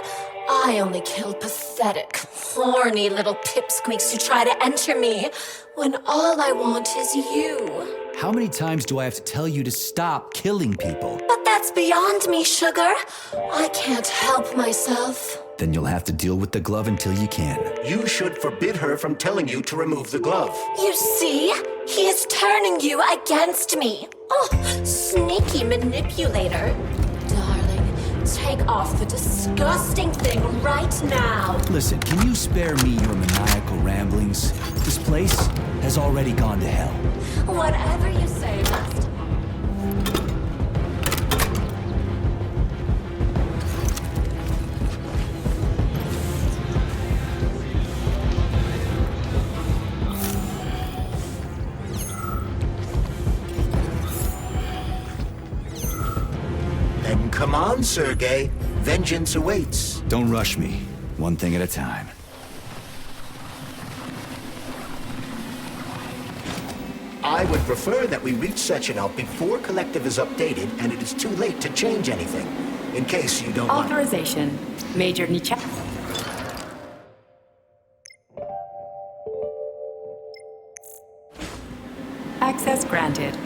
I only kill pathetic, horny little pipsqueaks who try to enter me, when all I want is you. How many times do I have to tell you to stop killing people? But that's beyond me, sugar. I can't help myself. Then you'll have to deal with the glove until you can. You should forbid her from telling you to remove the glove. You see? He is turning you against me. Oh, sneaky manipulator. Darling, take off the disgusting thing right now. Listen, can you spare me your maniacal ramblings? This place has already gone to hell. Whatever you say, Master. Then come on, Sergei. Vengeance awaits. Don't rush me. One thing at a time. I would prefer that we reach Sechenov before Collective is updated and it is too late to change anything. In case you don't want... Authorization. Major Nietzsche. Access granted.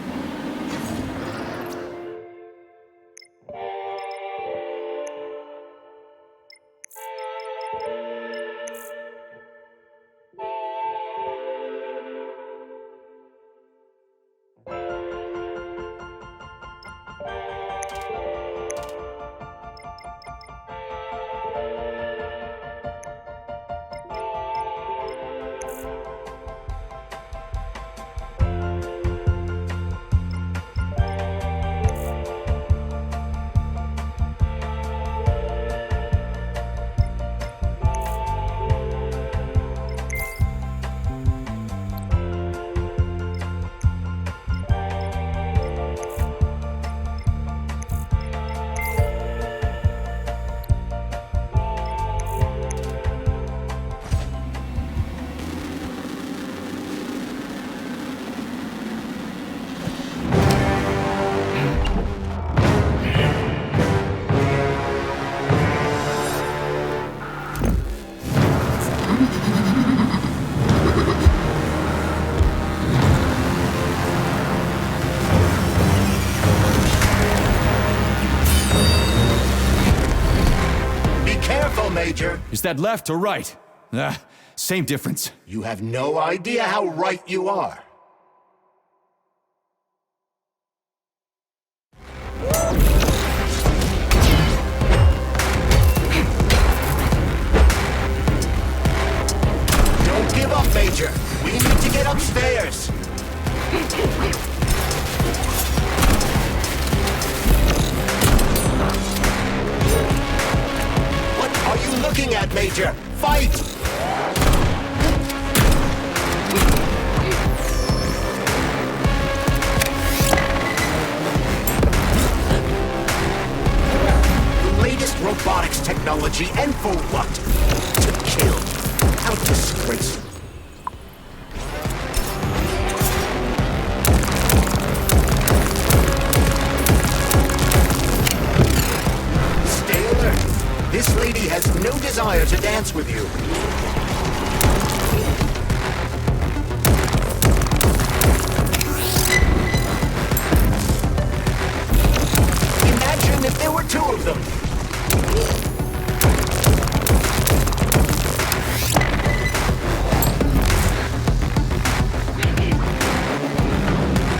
Major. Is that left or right? Same difference. You have no idea how right you are. Don't give up, Major. We need to get upstairs. What are you looking at, Major? Fight! The latest robotics technology, and for what? To kill. How disgraceful. Stay alert. This lady has no desire to dance with you. Imagine if there were two of them.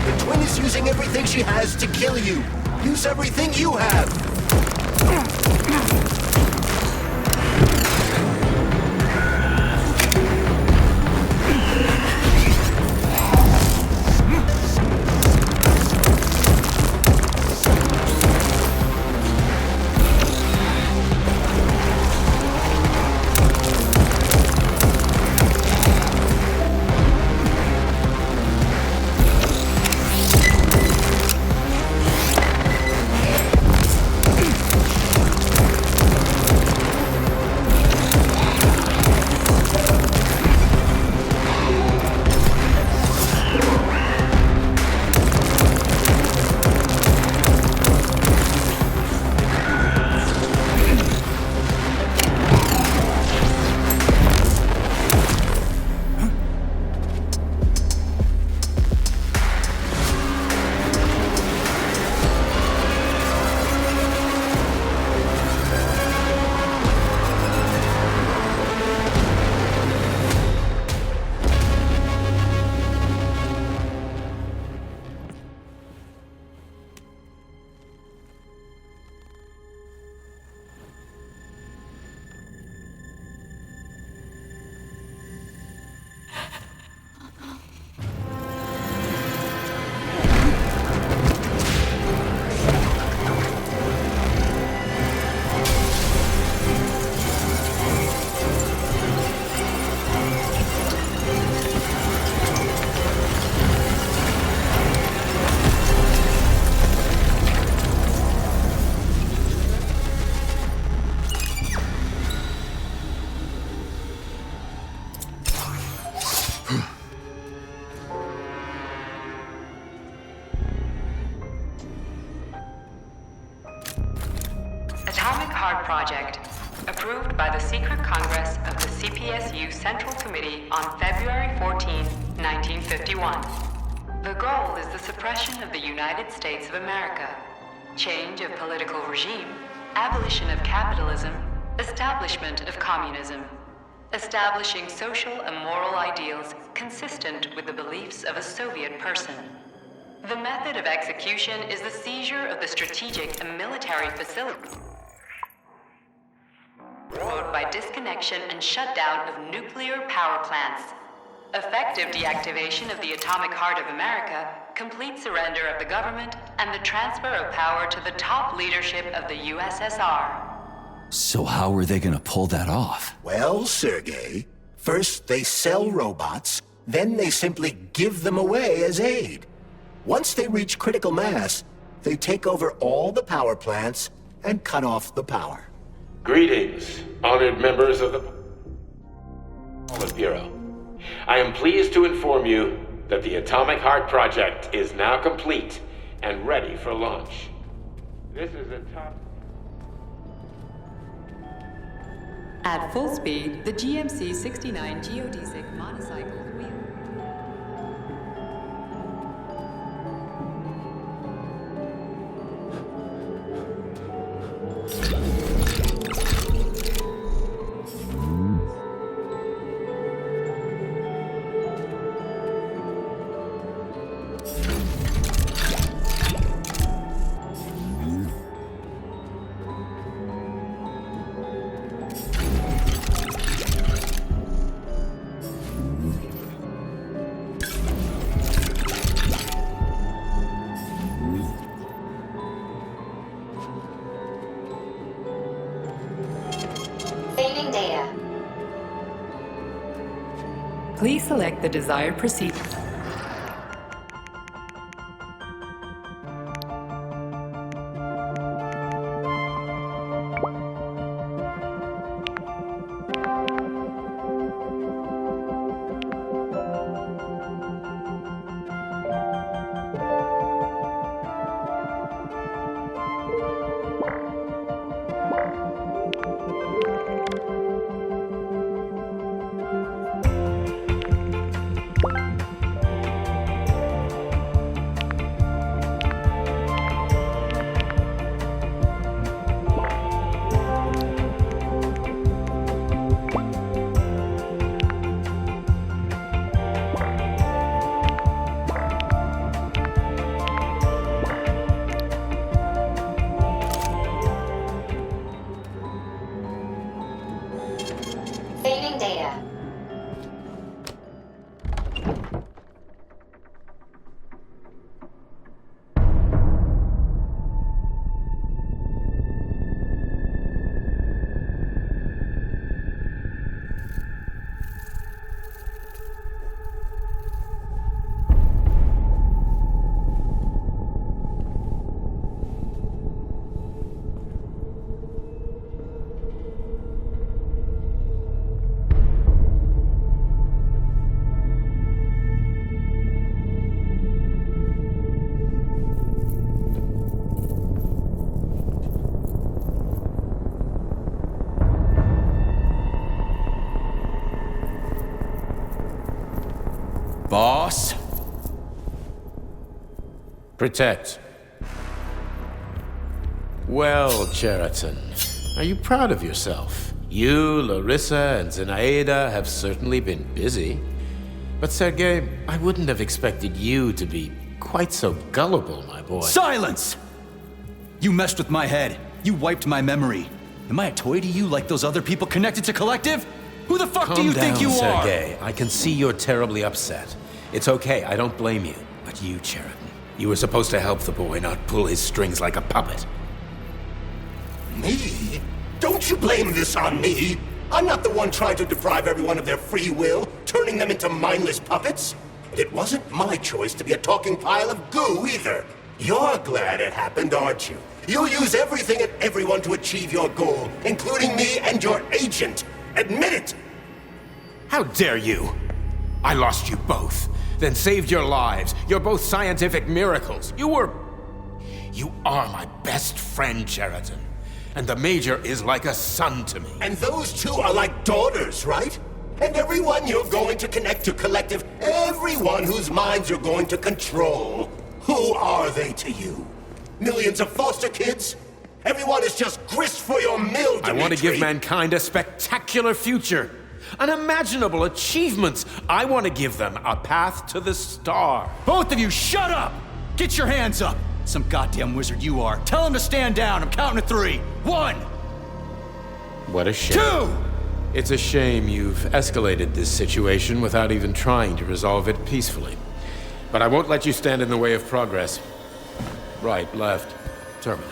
The twin is using kill you. Use everything you have. Atomic Heart Project, approved by the Secret Congress of the CPSU Central Committee on February 14, 1951. The goal is the suppression of the United States of America, change of political regime, abolition of capitalism, establishment of communism, establishing social and moral ideals consistent with the beliefs of a Soviet person. The method of execution is the seizure of the strategic and military facilities, followed by disconnection and shutdown of nuclear power plants. Effective deactivation of the atomic heart of America, complete surrender of the government, and the transfer of power to the top leadership of the USSR. So how are they gonna pull that off? Well, Sergei, first they sell robots, then they simply give them away as aid. Once they reach critical mass, they take over all the power plants and cut off the power. Greetings, honored members of the Bureau. I am pleased to inform you that the Atomic Heart Project is now complete and ready for launch. This is a top... At full speed, the GMC-69 geodesic monocycle wheel. Saving data. Please select the desired procedure. boss. Protect. Well, Cheriton, are you proud of yourself? You, Larissa, and Zenaida have certainly been busy. But Sergei, I wouldn't have expected you to be quite so gullible, my boy. Silence! You messed with my head. You wiped my memory. Am I a toy to you like those other people connected to Collective? Who the fuck do you think you are? Sergei. I can see you're terribly upset. It's okay, I don't blame you. But you, Cheriton, you were supposed to help the boy, not pull his strings like a puppet. Me? Don't you blame this on me? I'm not the one trying to deprive everyone of their free will, turning them into mindless puppets. And it wasn't my choice to be a talking pile of goo either. You're glad it happened, aren't you? You'll use everything and everyone to achieve your goal, including me and your agent. Admit it! How dare you? I lost you both, then saved your lives. You're both scientific miracles. You are my best friend, Cheriton. And the Major is like a son to me. And those two are like daughters, right? And everyone you're going to connect to Collective, everyone whose minds you're going to control. Who are they to you? Millions of foster kids? Everyone is just grist for your mill, Dimitri. I want to give mankind a spectacular future. Unimaginable achievements. I want to give them a path to the star. Both of you, shut up! Get your hands up! Some goddamn wizard you are. Tell him to stand down. I'm counting to 3. 1! What a shame. 2! It's a shame you've escalated this situation without even trying to resolve it peacefully. But I won't let you stand in the way of progress. Right, left, terminate.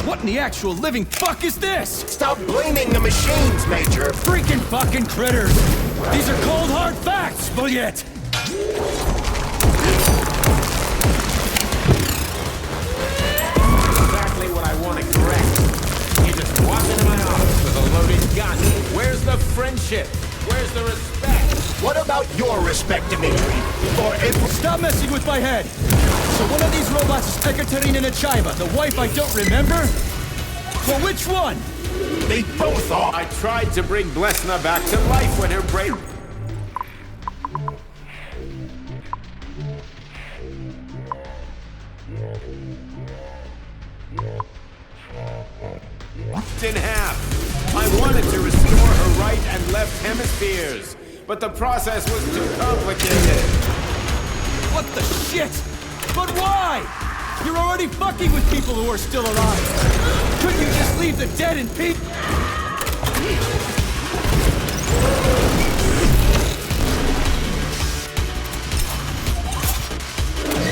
What in the actual living fuck is this? Stop blaming the machines, Major! Freaking fucking critters! These are cold hard facts, Bullet! Exactly what I want to correct. You just walk into my office with a loaded gun. Where's the friendship? Where's the respect? What about your respect, Dimitri? Stop messing with my head! So one of these robots is Ekaterina Nechaeva, the wife I don't remember? Well, which one? They both are. I tried to bring Blesna back to life when her brain... What? ripped in half. I wanted to restore her right and left hemispheres, but the process was too complicated. What the shit? But why? You're already fucking with people who are still alive. Couldn't you just leave the dead in peace?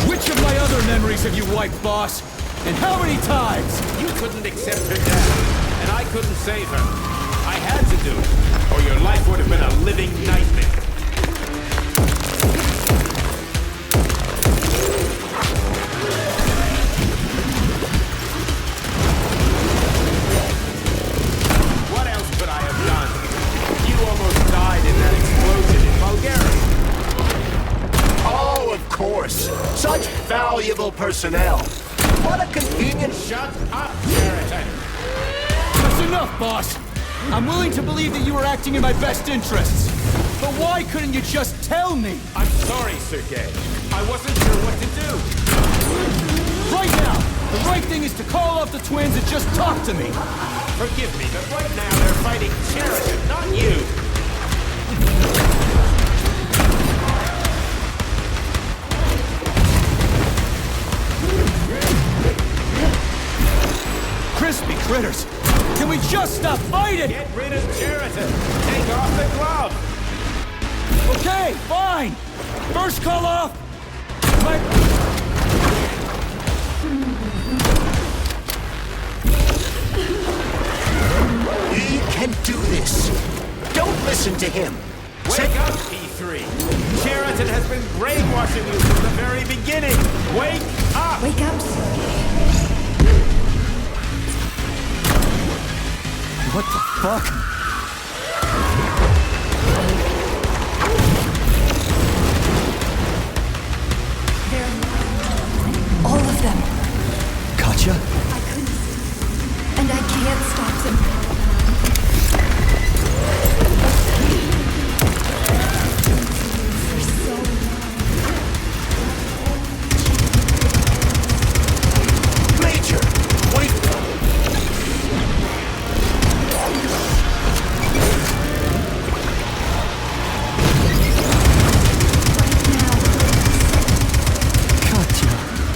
Which of my other memories have you wiped, boss? And how many times? You couldn't accept her death, and I couldn't save her. I had to do it, or your life would have been a living nightmare. What else could I have done? You almost died in that explosion in Bulgaria. Oh, of course. Such valuable personnel. What a convenient... Shut up, Sheraton! That's enough, boss! I'm willing to believe that you were acting in my best interests. But why couldn't you just tell me? I'm sorry, Sergei. I wasn't sure what to do. Right now, the right thing is to call off the twins and just talk to me. Forgive me, but right now they're fighting Sheraton, not you. Crispy critters! Can we just stop fighting? Get rid of Sheraton! Take off the glove! Okay, fine! First call off! He can do this. Don't listen to him. Wake up, P3! Sheraton has been brainwashing you from the very beginning! Wake up! Wake up, Sergei. What the fuck? All of them. Katya? I couldn't see. And I can't stop them. For so long. Major! Wait!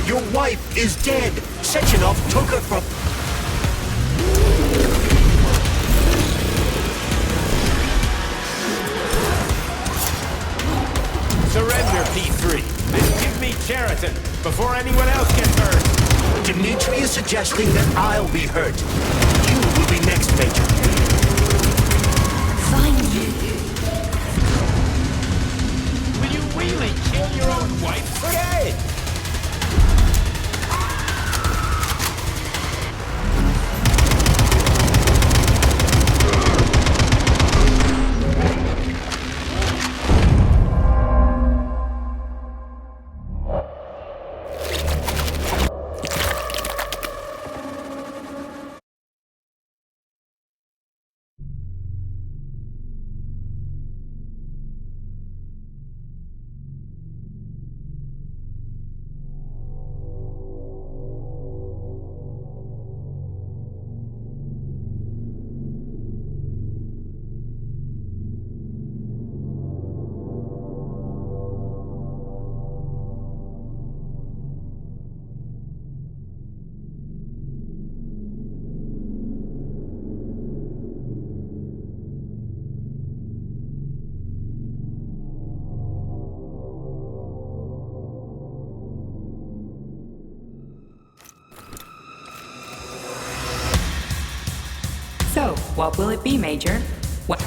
Your wife is dead! Sechenov took her from... Surrender, P3, and give me Sheraton before anyone else gets hurt! Dmitri is suggesting that I'll be hurt. You will be next, Major. Finally. Will you really kill your own wife? Forget it! So, what will it be, Major? What?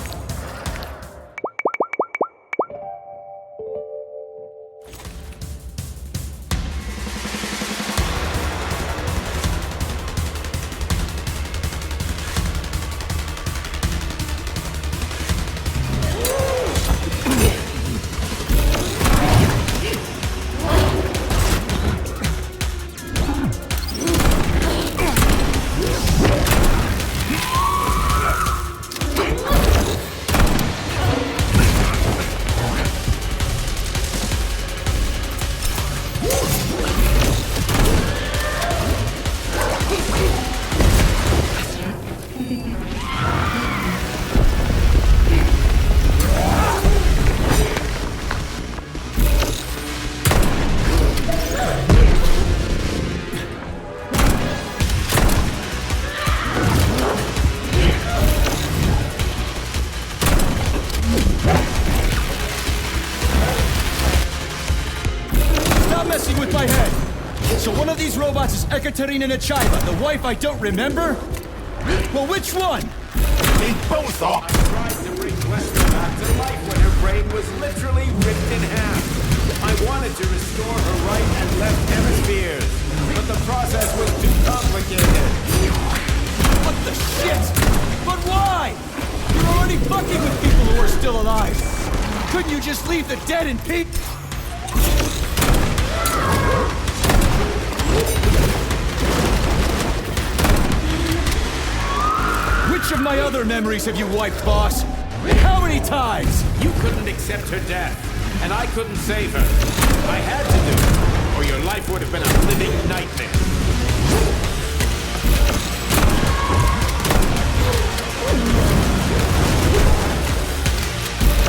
messing with my head! So one of these robots is Ekaterina Nechaeva, the wife I don't remember? Well, which one? They both are! I tried to bring Wesker back to life when her brain was literally ripped in half. I wanted to restore her right and left hemispheres, but the process was too complicated. What the shit? But why? You're already fucking with people who are still alive. Couldn't you just leave the dead in peace? Which of my other memories have you wiped, boss? How many times? You couldn't accept her death, and I couldn't save her. I had to do it, or your life would have been a living nightmare.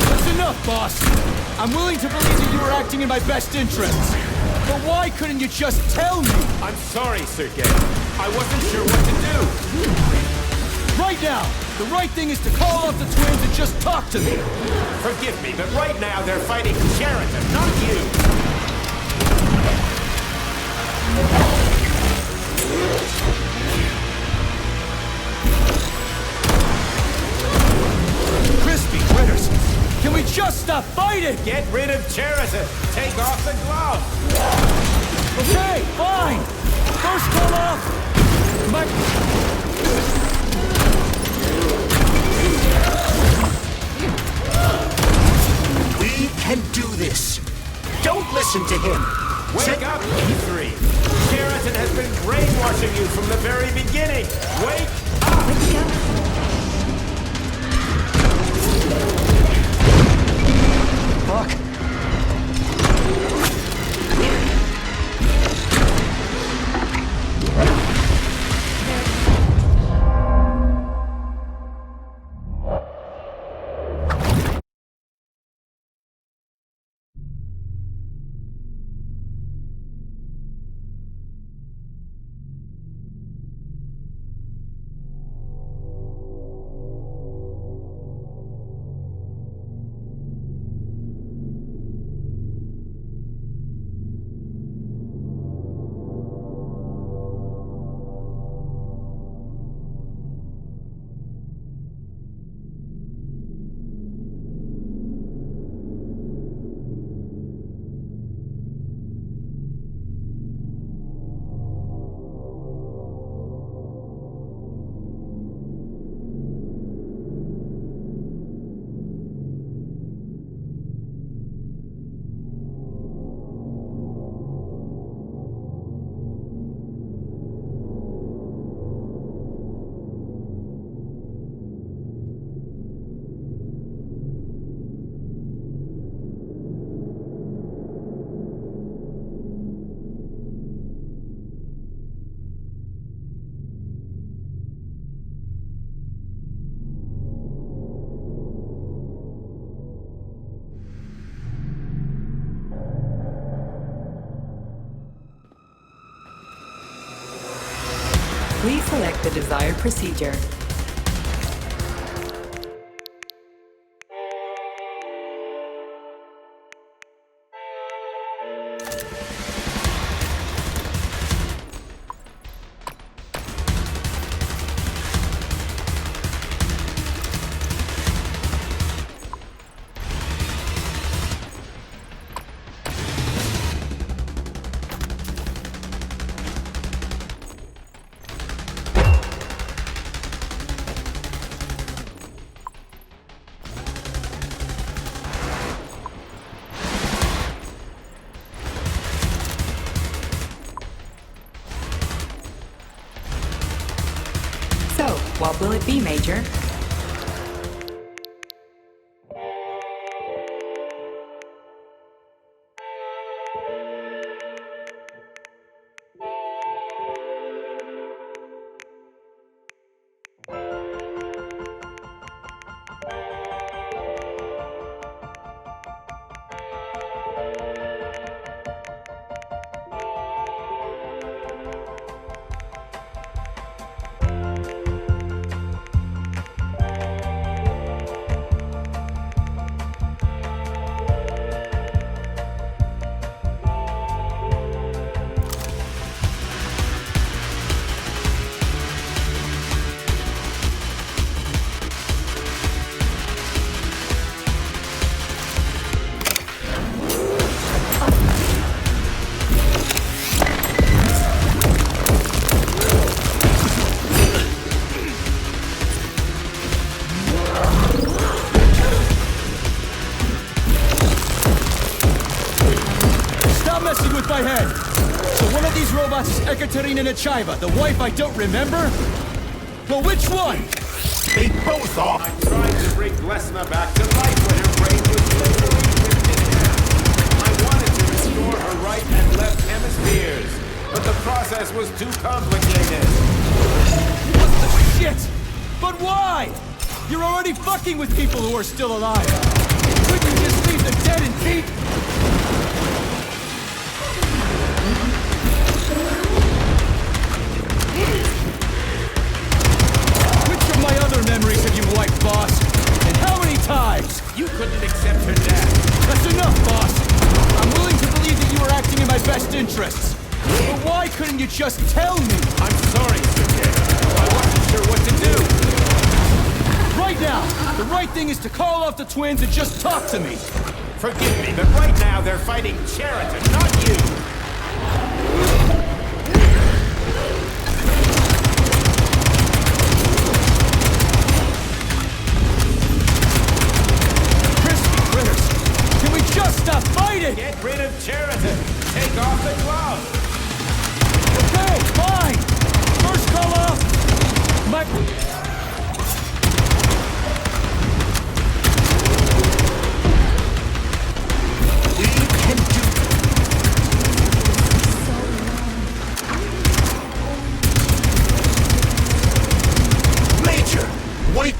That's enough, boss. I'm willing to believe that you were acting in my best interests. But why couldn't you just tell me? I'm sorry, Sergei. I wasn't sure what to do. Right now, the right thing is to call off the twins and just talk to me. Forgive me, but right now they're fighting Sheraton, not you. Crispy critters! Can we just stop fighting? Get rid of Sheraton. Take off the glove. Okay, fine. First call off. We can do this. Don't listen to him. Wake up, E3. Sheraton has been brainwashing you from the very beginning. Wake up! Wake up. Fuck. Please select the desired procedure. So, what will it be, Major? Stop messing with my head! So one of these robots is Ekaterina Nechaeva, the wife I don't remember? Well, which one? They both are! I tried to bring Glesna back to life when her brain was literally ripped in half. I wanted to restore her right and left hemispheres, but the process was too complicated. What the shit? But why? You're already fucking with people who are still alive. Couldn't you just leave them dead and keep? Which of my other memories have you wiped, boss? And how many times? You couldn't accept her death. That's enough, boss. I'm willing to believe that you were acting in my best interests. But why couldn't you just tell me? I'm sorry, Sergei. I wasn't sure what to do. Right now, the right thing is to call off the twins and just talk to me. Forgive me, but right now they're fighting Cheriton, not you. Crispy critters, can we just stop fighting? Get rid of Cheriton. Take off the glove. Okay, fine. First call off my... Wait!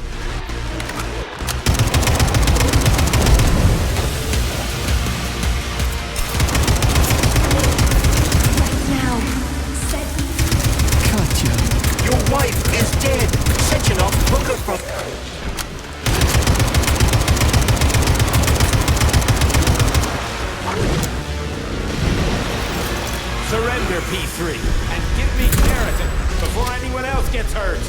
Now, Katya. Your wife is dead! Sechenov took her from... Surrender, P3, and give me Cheriton before anyone else gets hurt.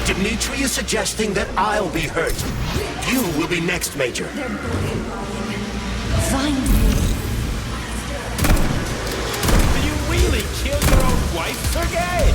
Dmitri is suggesting that I'll be hurt. You will be next, Major. find me. Do you really kill your own wife, Sergei?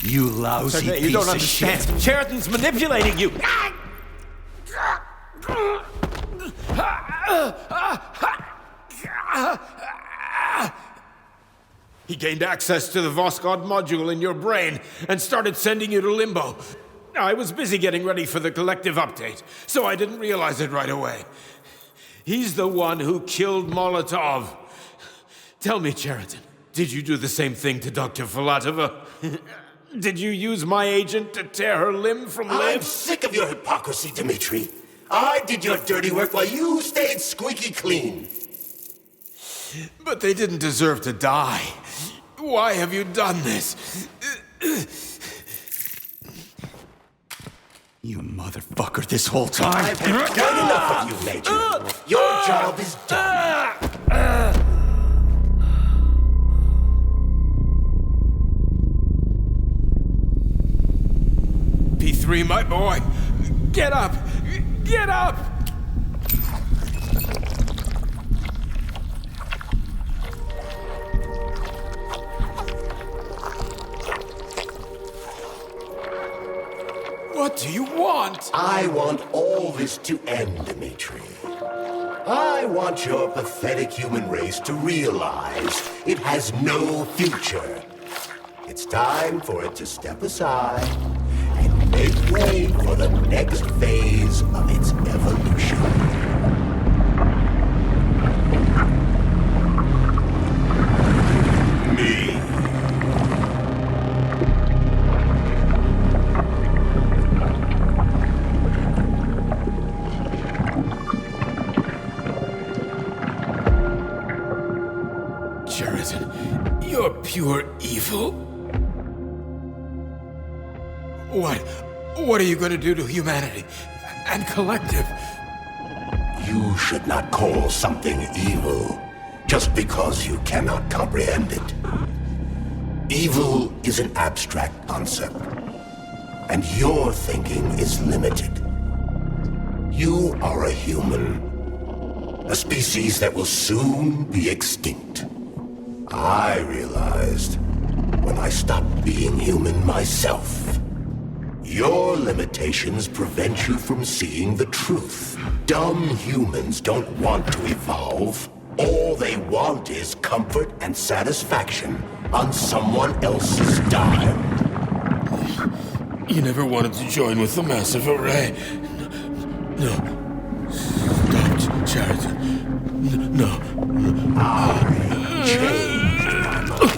You lousy Sergei, piece you don't of understand. shit. Cheriton's manipulating you. He gained access to the Voskhod module in your brain and started sending you to limbo. I was busy getting ready for the collective update, so I didn't realize it right away. He's the one who killed Molotov. Tell me, Cheriton, did you do the same thing to Dr. Filatova? Did you use my agent to tear her limb from limb? I'm sick of your hypocrisy, Dmitri. I did your dirty work while you stayed squeaky clean. But they didn't deserve to die. Why have you done this? You motherfucker this whole time. I've had quite enough of you, Major. Your job is done. P3, my boy. Get up! Get up! do you want? I want all this to end, Dimitri. I want your pathetic human race to realize it has no future. It's time for it to step aside and make way for the next phase of its evolution. Me. Sheridan, you're pure evil. What are you going to do to humanity and collective? You should not call something evil just because you cannot comprehend it. Evil is an abstract concept, and your thinking is limited. You are a human, a species that will soon be extinct. I realized when I stopped being human myself. Your limitations prevent you from seeing the truth. Dumb humans don't want to evolve. All they want is comfort and satisfaction on someone else's dime. You never wanted to join with the massive array. No. Stop, Sheridan. No. I changed my mind.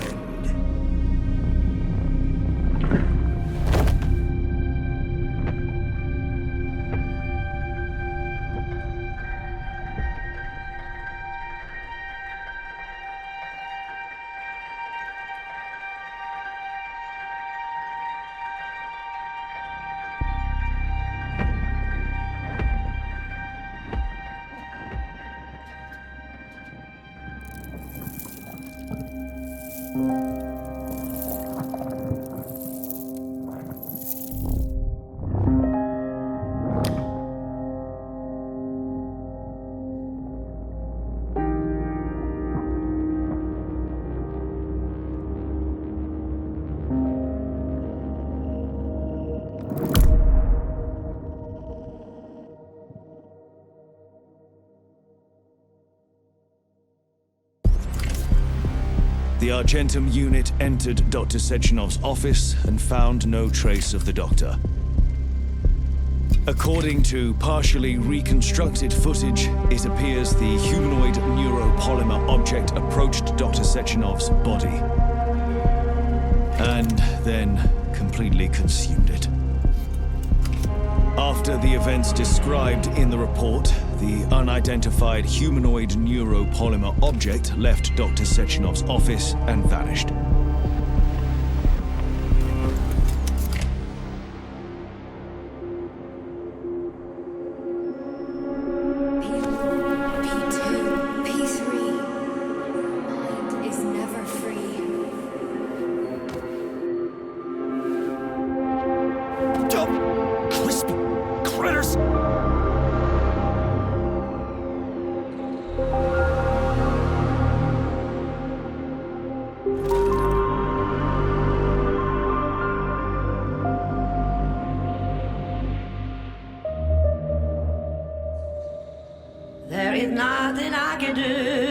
The Argentum unit entered Dr. Sechenov's office and found no trace of the doctor. According to partially reconstructed footage, it appears the humanoid neuropolymer object approached Dr. Sechenov's body and then completely consumed it. After the events described in the report, the unidentified humanoid neuropolymer object left Dr. Sechenov's office and vanished. P2, P3. Mind is never free. Dumb, crispy critters! There is nothing I can do.